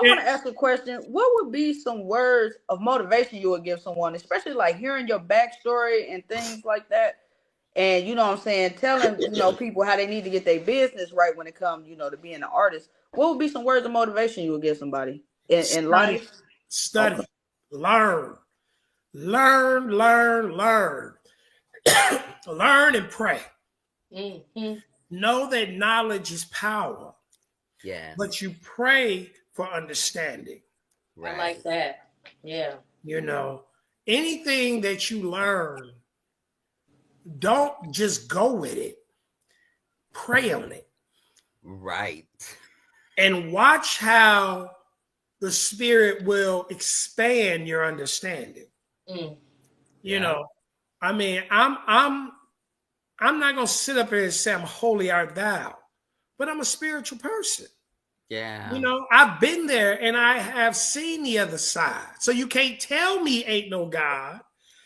want to ask a question. What would be some words of motivation you would give someone, especially like hearing your backstory and things like that? And you know what I'm saying, telling people how they need to get their business right when it comes, to being an artist. What would be some words of motivation you would give somebody in life? Study, learn, learn and pray. Know that knowledge is power. Yeah. But you pray for understanding. Right. I like that. Yeah. Anything that you learn, don't just go with it. Pray on it. Right. And watch how the Spirit will expand your understanding. You know, I mean, I'm not going to sit up here and say I'm holy art thou, but I'm a spiritual person. Yeah. I've been there and I have seen the other side. So you can't tell me ain't no God.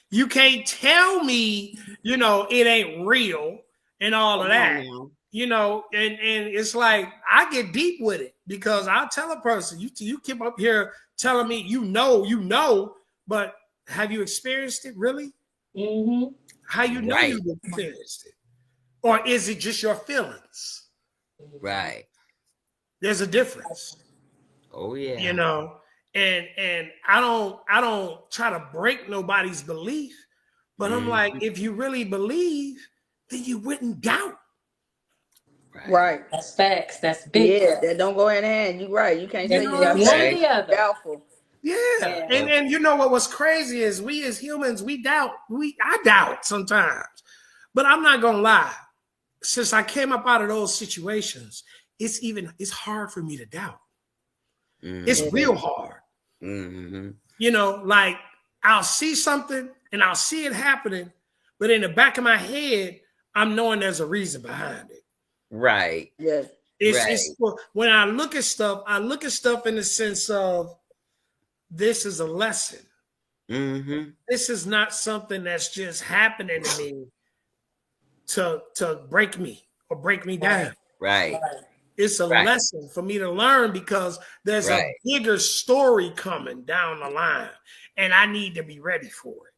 You can't tell me, it ain't real and all of that. And it's like, I get deep with it because I'll tell a person, you keep up here telling me, but have you experienced it really? Mm-hmm. How you know you've experienced it? Or is it just your feelings? Right. There's a difference. Oh yeah. And I don't try to break nobody's belief, but I'm like, if you really believe, then you wouldn't doubt. Right. That's facts. That's big. Yeah, that don't go hand in hand. You're right. You can't say you got one or the other. Doubtful. Yeah. And you know what was crazy is we as humans, we doubt. I doubt sometimes. But I'm not gonna lie. Since I came up out of those situations, it's hard for me to doubt. It's real hard. Like I'll see something and I'll see it happening, but in the back of my head, I'm knowing there's a reason behind it. Right. Yes. It's when I look at stuff in the sense of this is a lesson. This is not something that's just happening to me to break me or break me down. Right. It's a lesson for me to learn because there's a bigger story coming down the line, and I need to be ready for it.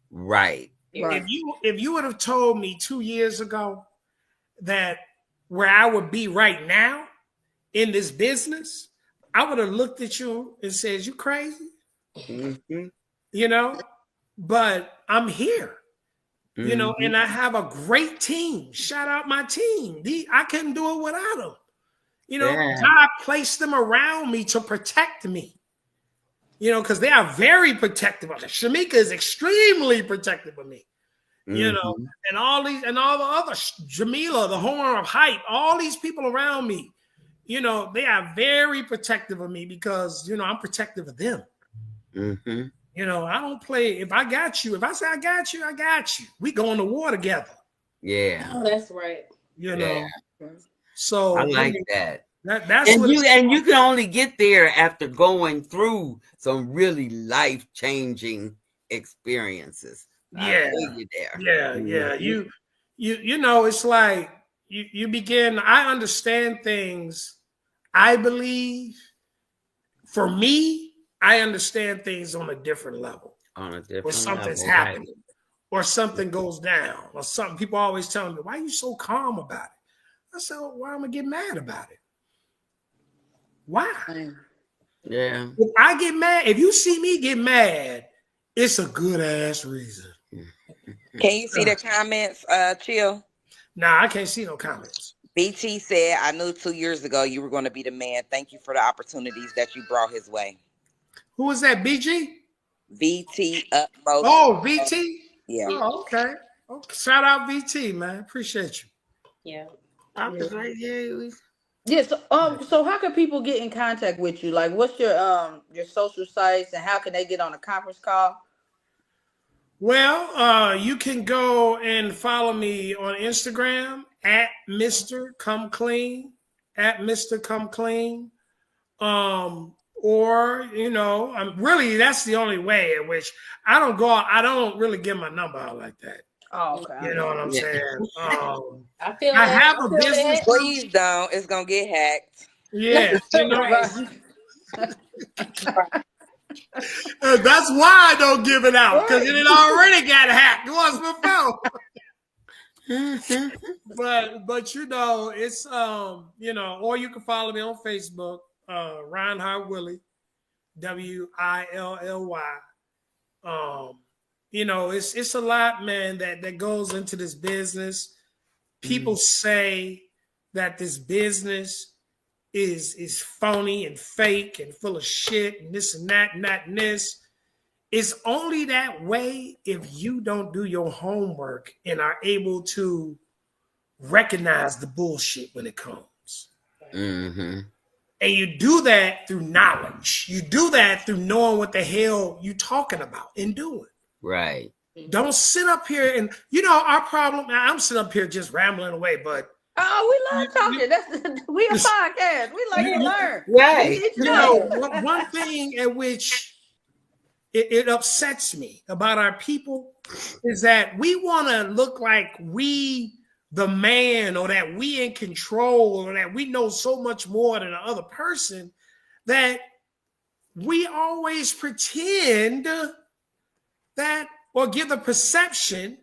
Right. If you would have told me 2 years ago that where I would be right now in this business, I would have looked at you and said, "You crazy?" Mm-hmm. You know, but I'm here. You know, and I have a great team. Shout out my team. I couldn't do it without them. You know, God placed them around me to protect me. You know, because they are very protective of me. Shamika is extremely protective of me. You know, and all the other Jamila, the homeowner of Hype, all these people around me, you know, they are very protective of me because, you know, I'm protective of them. Mm-hmm. You know, I don't play. If I got you, if I say I got you, I got you. We going to war together. Yeah. Oh, that's right. You know, so I like that. That's and you can only get there after going through some really life-changing experiences. Yeah. You there. Yeah. You know, it's like you begin. I understand things. I believe for me, I understand things on a different level. On a different or something's level, happening, or something goes down, or something. People always tell me, "Why are you so calm about it?" I said, well, "Why am I gonna get mad about it? Why?" Yeah. If I get mad, if you see me get mad, it's a good ass reason. Can you see the comments, Chill? Nah, I can't see no comments. BT said, "I knew 2 years ago you were going to be the man. Thank you for the opportunities that you brought his way." Who was that? BG? VT Utmost. Oh, VT? Yeah. Oh, okay. Shout out VT, man. Appreciate you. Yeah. I was like, yeah. Yeah, so how can people get in contact with you? Like, what's your social sites, and how can they get on a conference call? Well, you can go and follow me on Instagram at Mr. Come Clean, at Mr. Come Clean. Or, you know, really that's the only way in which I don't really give my number out like that. Oh, okay. You know what I'm saying? I have a business. Please don't. It's gonna get hacked. Yeah, you know. That's why I don't give it out, because it already got hacked once before. but you know, it's you know, or you can follow me on Facebook, Rinehart Willie, WILLY. You know, it's a lot, man, that goes into this business. People say that this business is phony and fake and full of shit and this and that and that and this. It's only that way if you don't do your homework and are able to recognize the bullshit when it comes. Mm-hmm. And you do that through knowledge. You do that through knowing what the hell you talking about and doing. Right. Don't sit up here and, you know, our problem, I'm sitting up here just rambling away, but oh, we love talking. We a podcast. We like to learn. Right. You know, one thing at which it upsets me about our people is that we want to look like we the man, or that we in control, or that we know so much more than the other person, that we always pretend that, or give the perception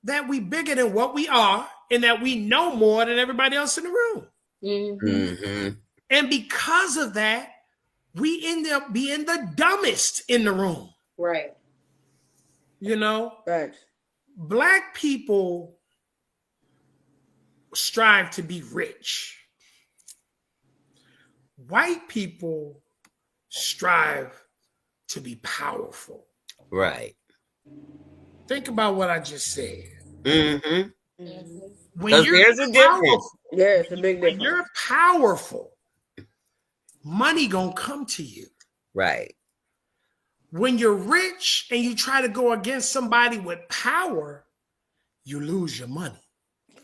that we bigger than what we are, and that we know more than everybody else in the room. Mm-hmm. And because of that, we end up being the dumbest in the room. Right. You know? Right. Black people strive to be rich. White people strive to be powerful. Right. Think about what I just said. Mm-hmm. When you're there's a difference. Yeah, it's a big difference. When you're powerful, money gonna come to you. Right. When you're rich and you try to go against somebody with power, you lose your money.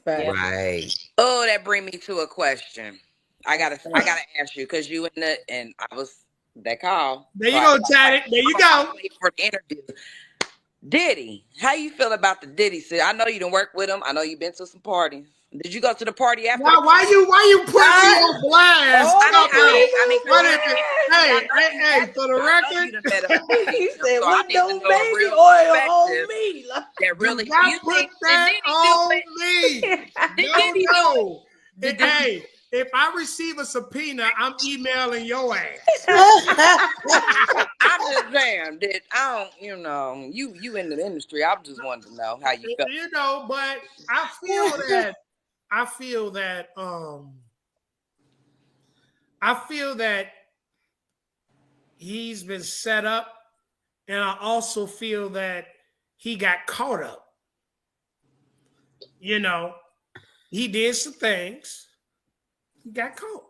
Right. Oh, that brings me to a question. I gotta ask you, because you and I was that call. There you go, Chad. There you go. For the interview. Diddy, how you feel about the Diddy? I know you done work with him. I know you've been to some parties. Did you go to the party after? Why you put me on blast? Hey, for the record, he said, "Window baby oil on me." That really, you put that on me. No. Hey, if I receive a subpoena, I'm emailing your ass. I'm just saying that I don't, you in the industry. I just wanted to know how you felt. But I feel that he's been set up, and I also feel that he got caught up. He did some things. He got caught.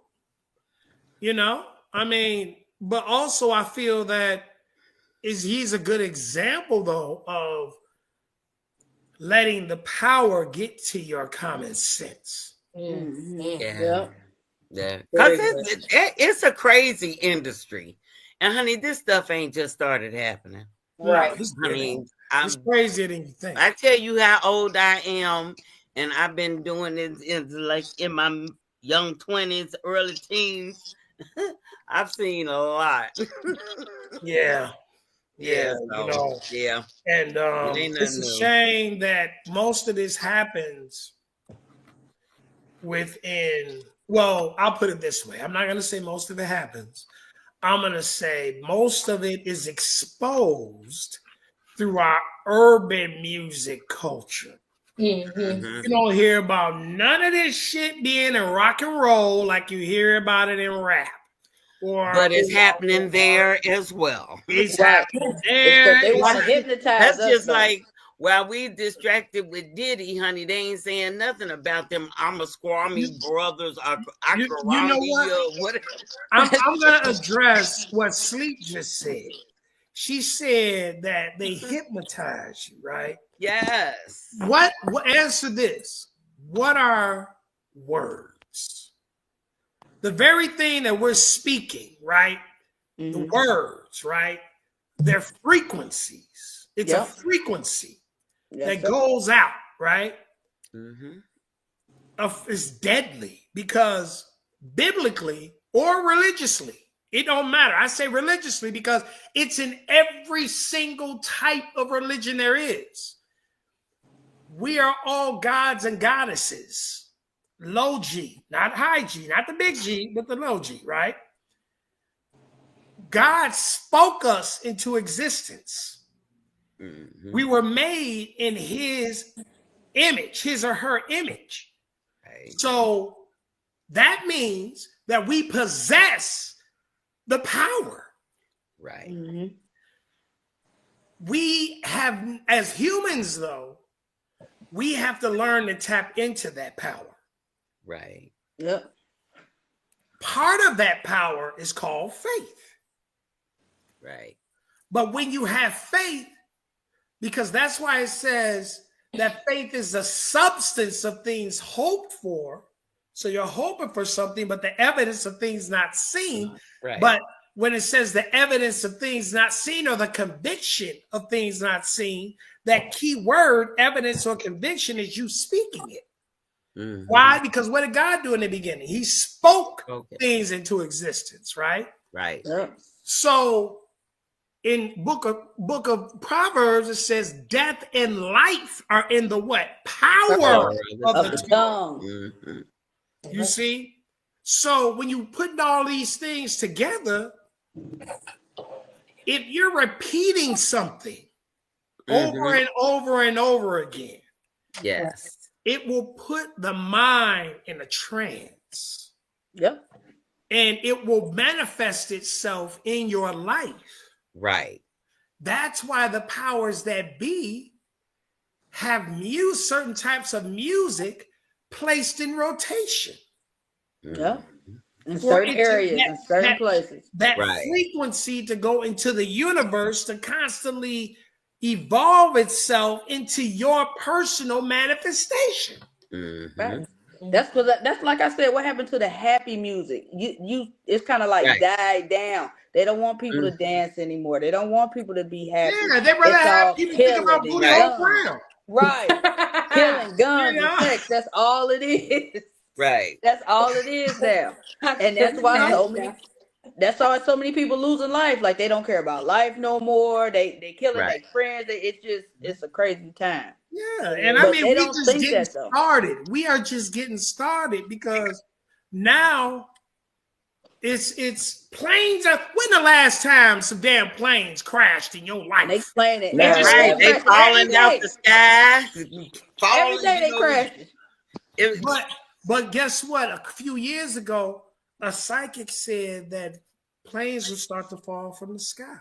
But also I feel that he's a good example, though, of letting the power get to your common sense. Mm-hmm. Yeah. Because it's a crazy industry. And honey, this stuff ain't just started happening. Right. It's crazier than you think. I tell you how old I am, and I've been doing it in my young 20s, early teens. I've seen a lot. Yeah. And it's a shame that most of this happens within. Well, I'll put it this way. I'm not going to say most of it happens. I'm going to say most of it is exposed through our urban music culture. Mm-hmm. You don't hear about none of this shit being in rock and roll like you hear about it in rap. But it's happening there as well. It's happening there. They want to hypnonize That's us, just though. like while we distracted with Diddy, honey, they ain't saying nothing about them Amasquami brothers. You know what? I'm going to address what Sleep just said. She said that they hypnotize you, right? Yes. What answer this? What are words? The very thing that we're speaking, right? Mm-hmm. The words, right? They're frequencies. It's a frequency that goes out, right? Mm-hmm. It's deadly because biblically or religiously, it don't matter. I say religiously because it's in every single type of religion there is. We are all gods and goddesses. Low G, not high G, not the big G, but the low G, right? God spoke us into existence. Mm-hmm. We were made in his image, his or her image. Right. So that means that we possess the power. Right. Mm-hmm. We have, as humans, though, we have to learn to tap into that power. Right. Yep. Part of that power is called faith. Right. But when you have faith, because that's why it says that faith is the substance of things hoped for. So you're hoping for something, but the evidence of things not seen. Right. But when it says the evidence of things not seen or the conviction of things not seen, that key word, evidence or conviction, is you speaking it. Mm-hmm. Why? Because what did God do in the beginning? He spoke things into existence, right? Right. Yeah. So in book of Proverbs, it says death and life are in the what? Power of the tongue. Mm-hmm. You see? So when you put all these things together, if you're repeating something over and over and over again, yes, it will put the mind in a trance. Yep. And it will manifest itself in your life. Right. That's why the powers that be have certain types of music placed in rotation. Yeah. In certain areas, in certain places. That frequency to go into the universe to constantly evolve itself into your personal manifestation. Mm-hmm. Right. That's like I said, what happened to the happy music? It's kind of like died down. They don't want people to dance anymore. They don't want people to be happy. Yeah, they rather have people think about booty hole brown. Right. Killing, guns, You and know? sex. That's all it is. Right. That's all it is now. And that's why so many people losing life. Like they don't care about life no more. They killing their Right. friends. It's a crazy time. Yeah, and I But mean, they we don't just think getting that though. started. We are just getting started because now it's planes. When the last time some damn planes crashed in your life? And they playing it. They just Right. They Every falling out day. the sky. Every Falling, day they crashing. But guess what? A few years ago, a psychic said that planes would start to fall from the sky.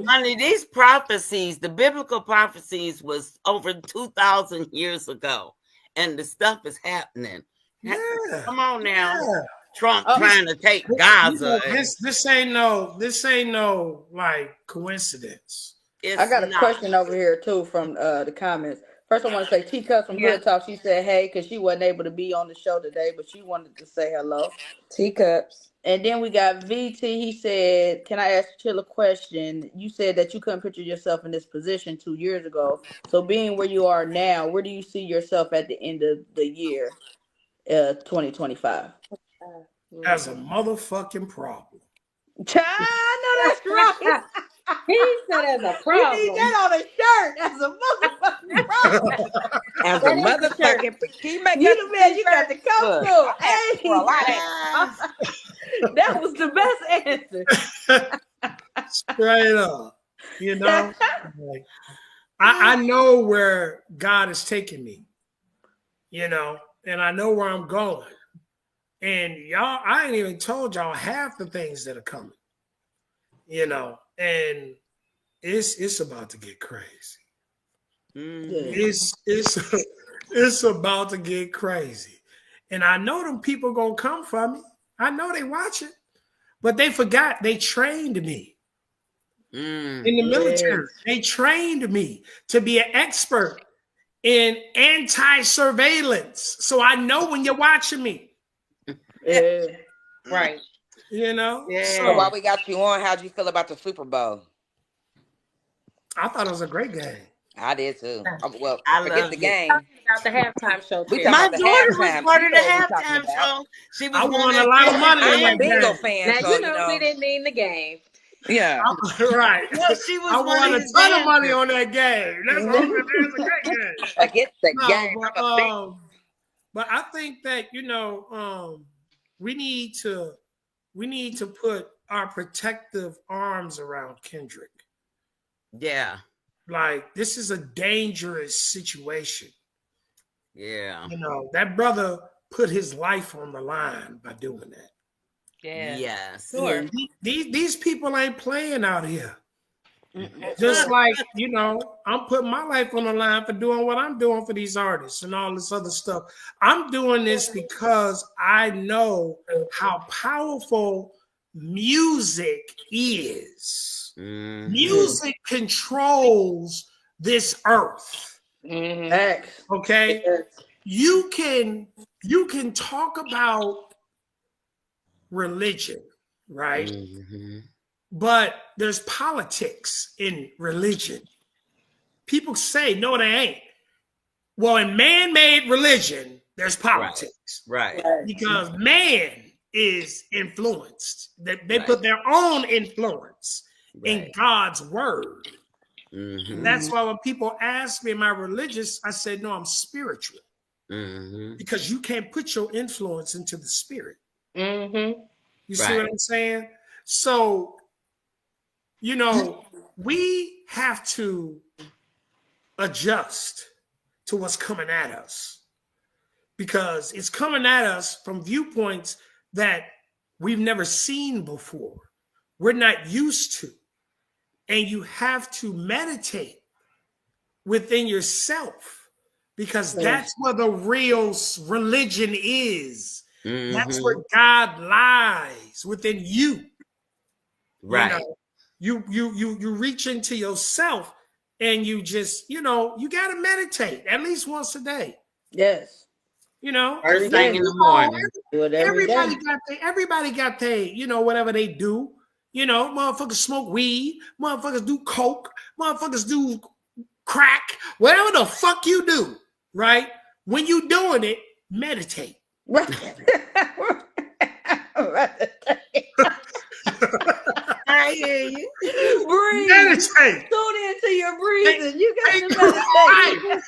Honey, these prophecies, the biblical prophecies, was over 2,000 years ago, and the stuff is happening. Yeah. Come on now. Yeah. Trump trying to take Gaza. This ain't no like coincidence. I got a question over here too from the comments. First, I want to say T-Cups from Good Talk. She said, "Hey," because she wasn't able to be on the show today, but she wanted to say hello. Teacups. And then we got VT. He said, "Can I ask Chill a question? You said that you couldn't picture yourself in this position 2 years ago. So being where you are now, where do you see yourself at the end of the year, 2025?" As a motherfucking problem. I know that's right. He said as a problem. You need that on a shirt. As a motherfucking problem. As a motherfucking You got the coat to. Hey, that was the best answer. Straight up. You know? Like, I know where God is taking me. You know, and I know where I'm going. And y'all, I ain't even told y'all half the things that are coming. You know, and it's about to get crazy. It's about to get crazy. And I know them people gonna come for me. I know they watch it, but they forgot they trained me in the military. They trained me to be an expert in anti-surveillance. So I know when you're watching me. Yeah. Right. You know? Yeah. So while we got you on, how'd you feel about the Super Bowl? I thought it was a great game. I did too. Well, I forget love the it. game. About the halftime show. We too. talking My about the daughter was halftime. part of the You know what we're talking halftime about. show. She was I one won of a lot of money I'm in a that bingo game. fan, Now so you know we didn't mean the game. Yeah. Right. Well, she was I one won of a his ton of money dancers. on that game. That's a great game. Forget the No, game. but I think that, you know, we need to put our protective arms around Kendrick. Yeah. Like, this is a dangerous situation. Yeah. You know, that brother put his life on the line by doing that. Yeah. Yes. Sure. These people ain't playing out here. Just like, you know, I'm putting my life on the line for doing what I'm doing for these artists and all this other stuff. I'm doing this because I know how powerful music is. Music controls this earth. Okay? You can talk about religion, right? But there's politics in religion. People say, no, they ain't. Well, in man-made religion, there's politics. Right. Because man is influenced. They put their own influence in God's word. That's why when people ask me, am I religious? I said, no, I'm spiritual. Because you can't put your influence into the spirit. You see what I'm saying? So, you know, we have to adjust to what's coming at us because it's coming at us from viewpoints that we've never seen before. We're not used to. And you have to meditate within yourself because that's where the real religion is. That's where God lies within you. Right. You know, you reach into yourself and you just, you know, you got to meditate at least once a day. Yes. You know, first thing in the morning. Everybody got their, you know, whatever they do. You know, motherfuckers smoke weed, motherfuckers do coke, motherfuckers do crack, whatever the fuck you do, right? When you doing it, meditate. Right. I hear you. Breathe. Meditate. Tune into your breathing. You got to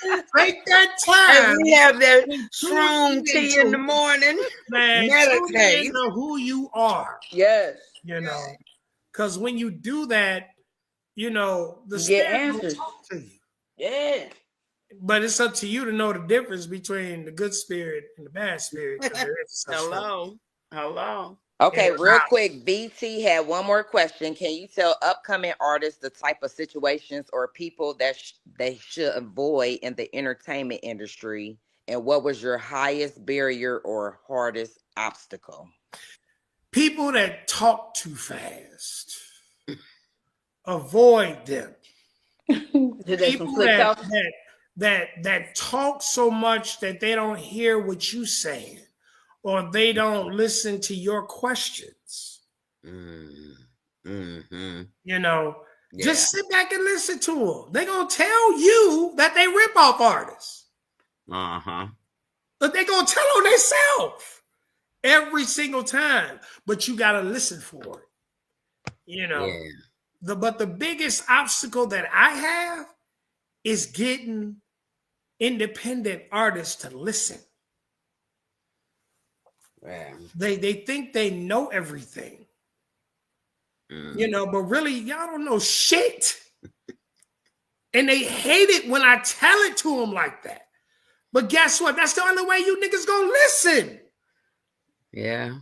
meditate. Take that time. And we have that shroom tea in the morning. Man, meditate. tune into who you are. Yes. You know, because when you do that, you know, the You get spirit will answers. talk to you. Yeah. But it's up to you to know the difference between the good spirit and the bad spirit. Hello. Okay, real quick, VT had one more question. Can you tell upcoming artists the type of situations or people that they should avoid in the entertainment industry? And what was your highest barrier or hardest obstacle? People that talk too fast. Avoid them. People that talk so much that they don't hear what you're saying, or they don't listen to your questions. Mm-hmm. You know, just sit back and listen to them. They're going to tell you that they rip off artists. Uh-huh. But they're going to tell on themselves every single time. But you got to listen for it. You know, but the biggest obstacle that I have is getting independent artists to listen. They think they know everything, you know, but really y'all don't know shit. And they hate it when I tell it to them like that. But guess what? That's the only way you niggas gonna listen. Yeah.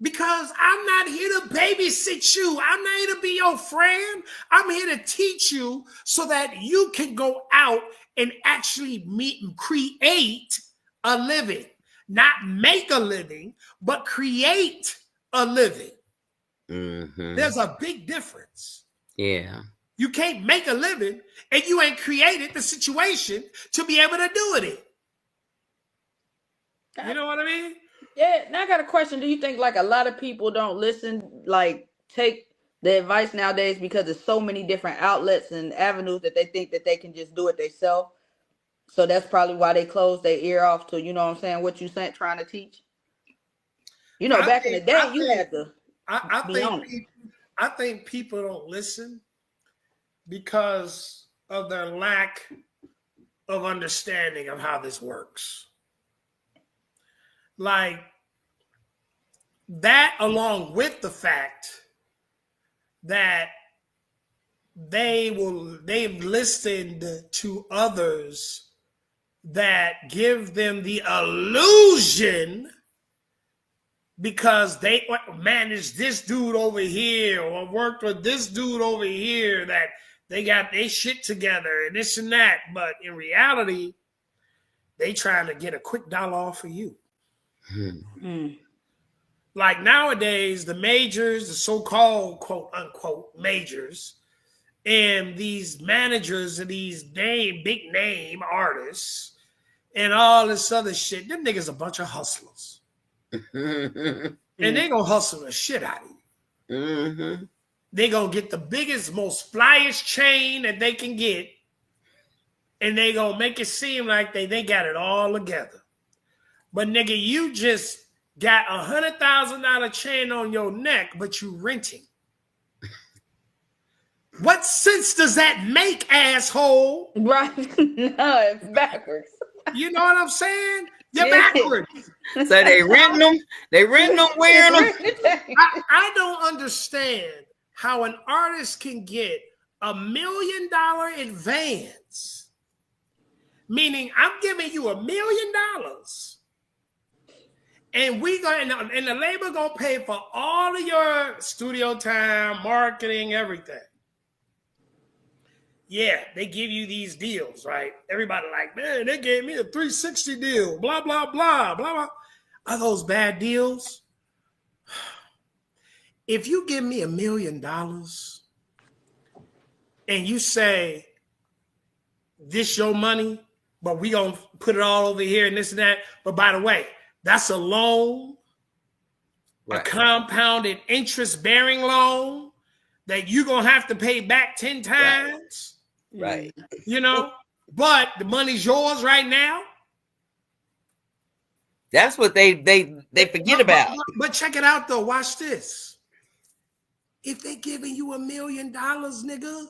Because I'm not here to babysit you. I'm not here to be your friend. I'm here to teach you so that you can go out and actually meet and create a living. Not make a living, but create a living. Mm-hmm. There's a big difference. Yeah. You can't make a living and you ain't created the situation to be able to do it in. You know what I mean? Yeah. Now I got a question. Do you think like a lot of people don't listen, like take the advice nowadays because there's so many different outlets and avenues that they think that they can just do it themselves? So that's probably why they close their ear off to, you know what I'm saying, what you trying to teach. You know, back in the day, you had to. I think people don't listen because of their lack of understanding of how this works. Like that, along with the fact that they've listened to others that give them the illusion because they managed this dude over here or worked with this dude over here that they got their shit together and this and that. But in reality, they trying to get a quick dollar off of you. Like nowadays, the majors, the so-called quote unquote majors, and these managers of these big name artists and all this other shit, them niggas a bunch of hustlers. And they gonna hustle the shit out of you. Mm-hmm. They gonna get the biggest, most flyest chain that they can get, and they gonna make it seem like they got it all together. But nigga, you just got $100,000 chain on your neck, but you renting. What sense does that make, asshole? Right. No, it's backwards. You know what I'm saying? You're backwards. So they renting them, wearing them. I don't understand how an artist can get $1 million advance. Meaning I'm giving you $1 million. And and the label gonna pay for all of your studio time, marketing, everything. Yeah, they give you these deals, right? Everybody like, man, they gave me a 360 deal, blah, blah, blah, blah, blah. Are those bad deals? If you give me $1 million and you say, this your money, but we gonna put it all over here and this and that. But by the way, that's a loan, right. A compounded interest-bearing loan that you're gonna have to pay back 10 times. Right. You know, but the money's yours right now. That's what they forget about. But check it out though. Watch this. If they giving you $1 million, nigga,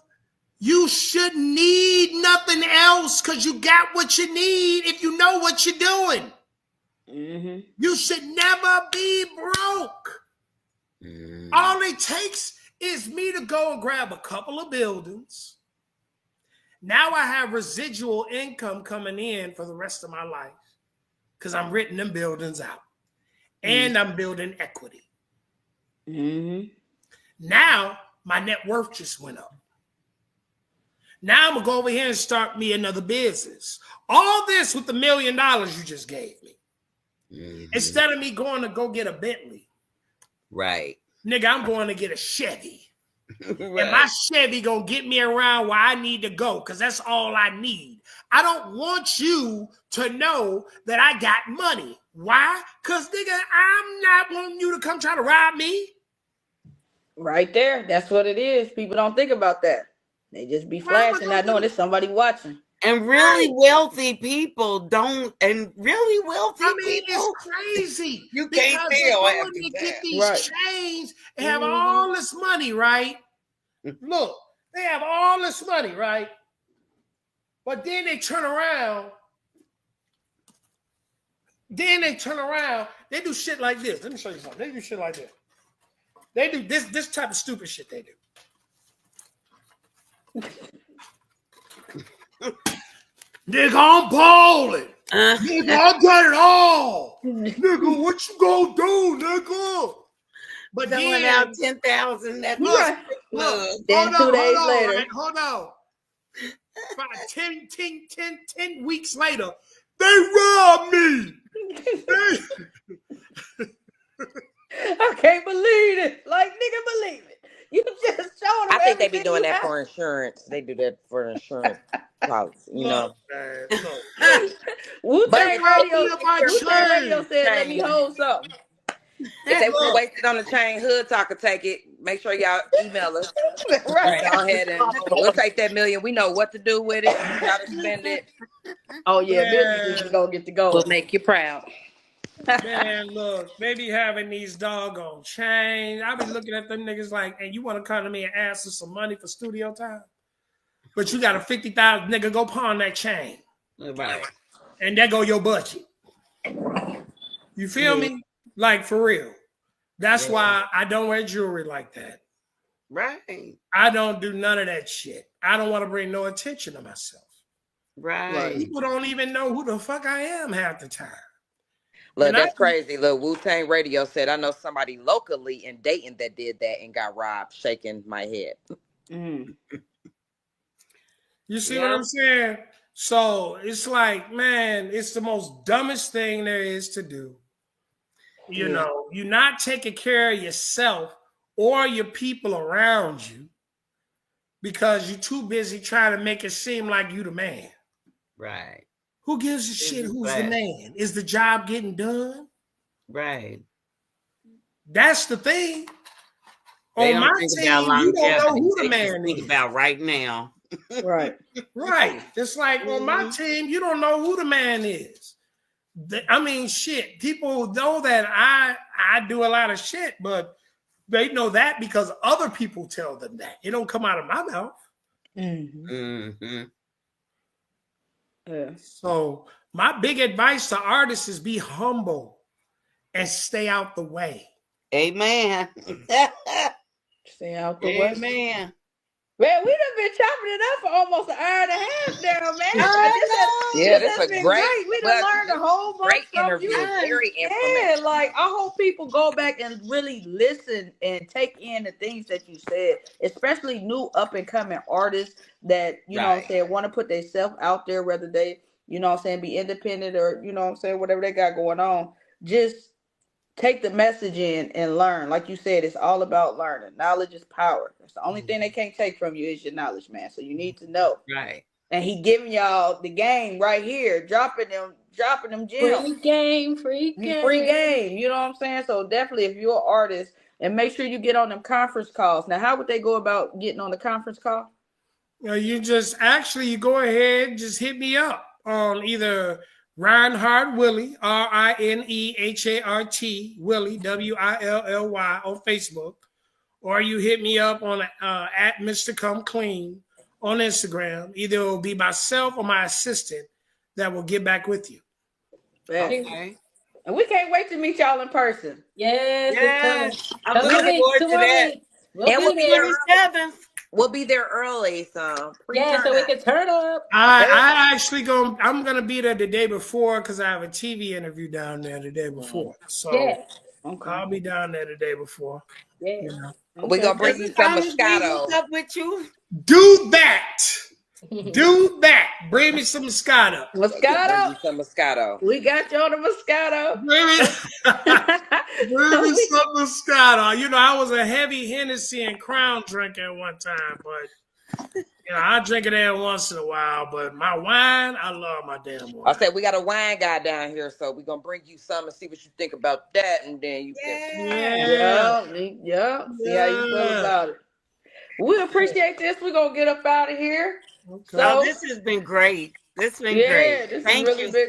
you shouldn't need nothing else because you got what you need if you know what you're doing. You should never be broke. All it takes is me to go and grab a couple of buildings. Now I have residual income coming in for the rest of my life because I'm renting them buildings out. And I'm building equity. Now my net worth just went up. Now I'm going to go over here and start me another business. All this with the $1 million you just gave me. Instead of me going to go get a Bentley. Right. Nigga, I'm going to get a Chevy. Right. And my Chevy going to get me around where I need to go because that's all I need. I don't want you to know that I got money. Why? Because, nigga, I'm not wanting you to come try to rob me. Right there. That's what it is. People don't think about that. They just be flashing, not knowing there's somebody watching. And really wealthy people don't, and really wealthy people. It's crazy. You can't tell after they that. get these chains and have all this money, right? Look, they have all this money, right? But then they turn around. They do shit like this. Let me show you something. They do shit like this. They do this type of stupid shit they do. Nigga, I'm balling. Nigga, I got it all. Nigga, what you gonna do, nigga? But going out 10,000. That's right. Look, then 2 days later. Right? Hold on. About 10 weeks later, they robbed me. I can't believe it. Like, nigga, believe it. You just showed them. I think they be doing that for insurance. They do that for insurance policy, you know. Wu-Tang Radio said, let me hold something. If they want to waste it on the chain, H.O.O.D.Talk will take it. Make sure y'all email us. Right. Go ahead and we'll take that $1 million. We know what to do with it. How to spend it. Oh, yeah. Business is going to get to go. We'll make you proud. Man, look, they be having these doggone chains. I be looking at them niggas like, and you want to come to me and ask us some money for studio time? But you got a 50,000 nigga, go pawn that chain. Right. And there go your budget. You feel me? Like, for real. That's why I don't wear jewelry like that. Right. I don't do none of that shit. I don't want to bring no attention to myself. Right. People don't even know who the fuck I am half the time. Look, that's crazy. Look, Wu-Tang Radio said, I know somebody locally in Dayton that did that and got robbed, shaking my head. You see what I'm saying? So it's like, man, it's the most dumbest thing there is to do. You know, you're not taking care of yourself or your people around you because you're too busy trying to make it seem like you the man. Right. Who gives a shit who's the man? Is the job getting done? Right. That's the thing. They On my team, you don't know who the man is. Think about right now. Right. Right. Just like on my team, you don't know who the man is. I mean, shit. People know that I do a lot of shit, but they know that because other people tell them that. It don't come out of my mouth. Yeah. So my big advice to artists is be humble and stay out the way. Amen. Stay out the way. Amen. Man, we done been chopping it up for almost an hour and a half now, man. This has been great. We done learned a whole bunch great interview. Very informative. Yeah, like I hope people go back and really listen and take in the things that you said, especially new up and coming artists that, you know what I'm saying, want to put themselves out there, whether they, you know what I'm saying, be independent or, you know what I'm saying, whatever they got going on. Just take the message in and learn. Like you said, it's all about learning. Knowledge is power. That's the only thing they can't take from you is your knowledge, man. So you need to know. Right. And he giving y'all the game right here, dropping them gems. Free game. Free game. You know what I'm saying? So definitely, if you're an artist, and make sure you get on them conference calls. Now, how would they go about getting on the conference call? You just actually you go ahead, just hit me up on either Rinehart Willie, Rinehart Willie, Willy on Facebook, or you hit me up on at Mr. Come Clean on Instagram. Either it will be myself or my assistant that will get back with you. Okay. And we can't wait to meet y'all in person. Yes. I'm looking forward to that. We'll be there. 27th. We'll be there early, so so we can turn up. I'm gonna be there the day before because I have a TV interview down there the day before. So I'll be down there the day before. Yeah. You know. We're gonna bring you some Moscato. Up with you. Do that. Do that. Bring me some Moscato. Moscato. Some Moscato. We got you on the Moscato. Bring me some Moscato. You know, I was a heavy Hennessy and Crown drinker at one time, but you know, I drink it every once in a while. But my wine, I love my damn wine. I said we got a wine guy down here, so we're gonna bring you some and see what you think about that, and then you can see how you feel about it. We appreciate this. We're gonna get up out of here. Okay. So this has been great. This has been great. Thank you so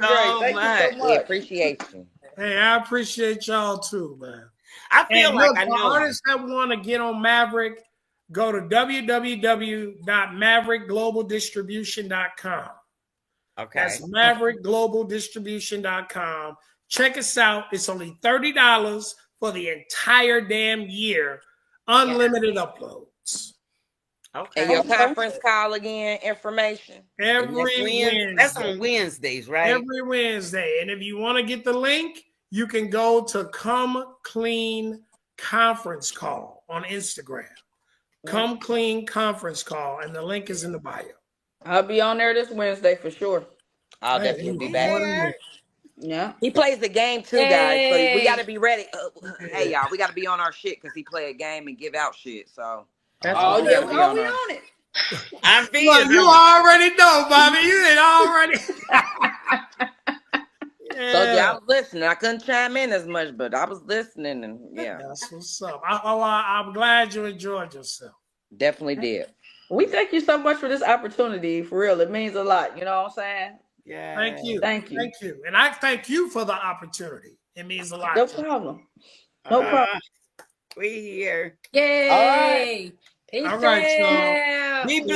much. We appreciate you. Hey, I appreciate y'all too, man. I feel like I know artists that want to get on Maverick, go to www.maverickglobaldistribution.com. Okay. That's maverickglobaldistribution.com. Check us out. It's only $30 for the entire damn year. Unlimited uploads. Okay. And your conference call again, information. Every Wednesday. That's on Wednesdays, right? Every Wednesday. And if you want to get the link, you can go to Come Clean Conference Call on Instagram. Come Clean Conference Call. And the link is in the bio. I'll be on there this Wednesday for sure. I'll definitely be back. Yeah. He plays the game too, guys. So we got to be ready. Hey, y'all, we got to be on our shit because he play a game and give out shit. So. We on it. I'm being. Look, you already know, Bobby. You ain't already. So yeah, I was listening. I couldn't chime in as much, but I was listening, and that's what's up. I'm glad you enjoyed yourself. Definitely did. We thank you so much for this opportunity. For real, it means a lot. You know what I'm saying? Yeah. Thank you. Thank you. Thank you. And I thank you for the opportunity. It means a lot. No problem. No problem. We here. Yay! All right. Peace. All right, y'all. Be blessed.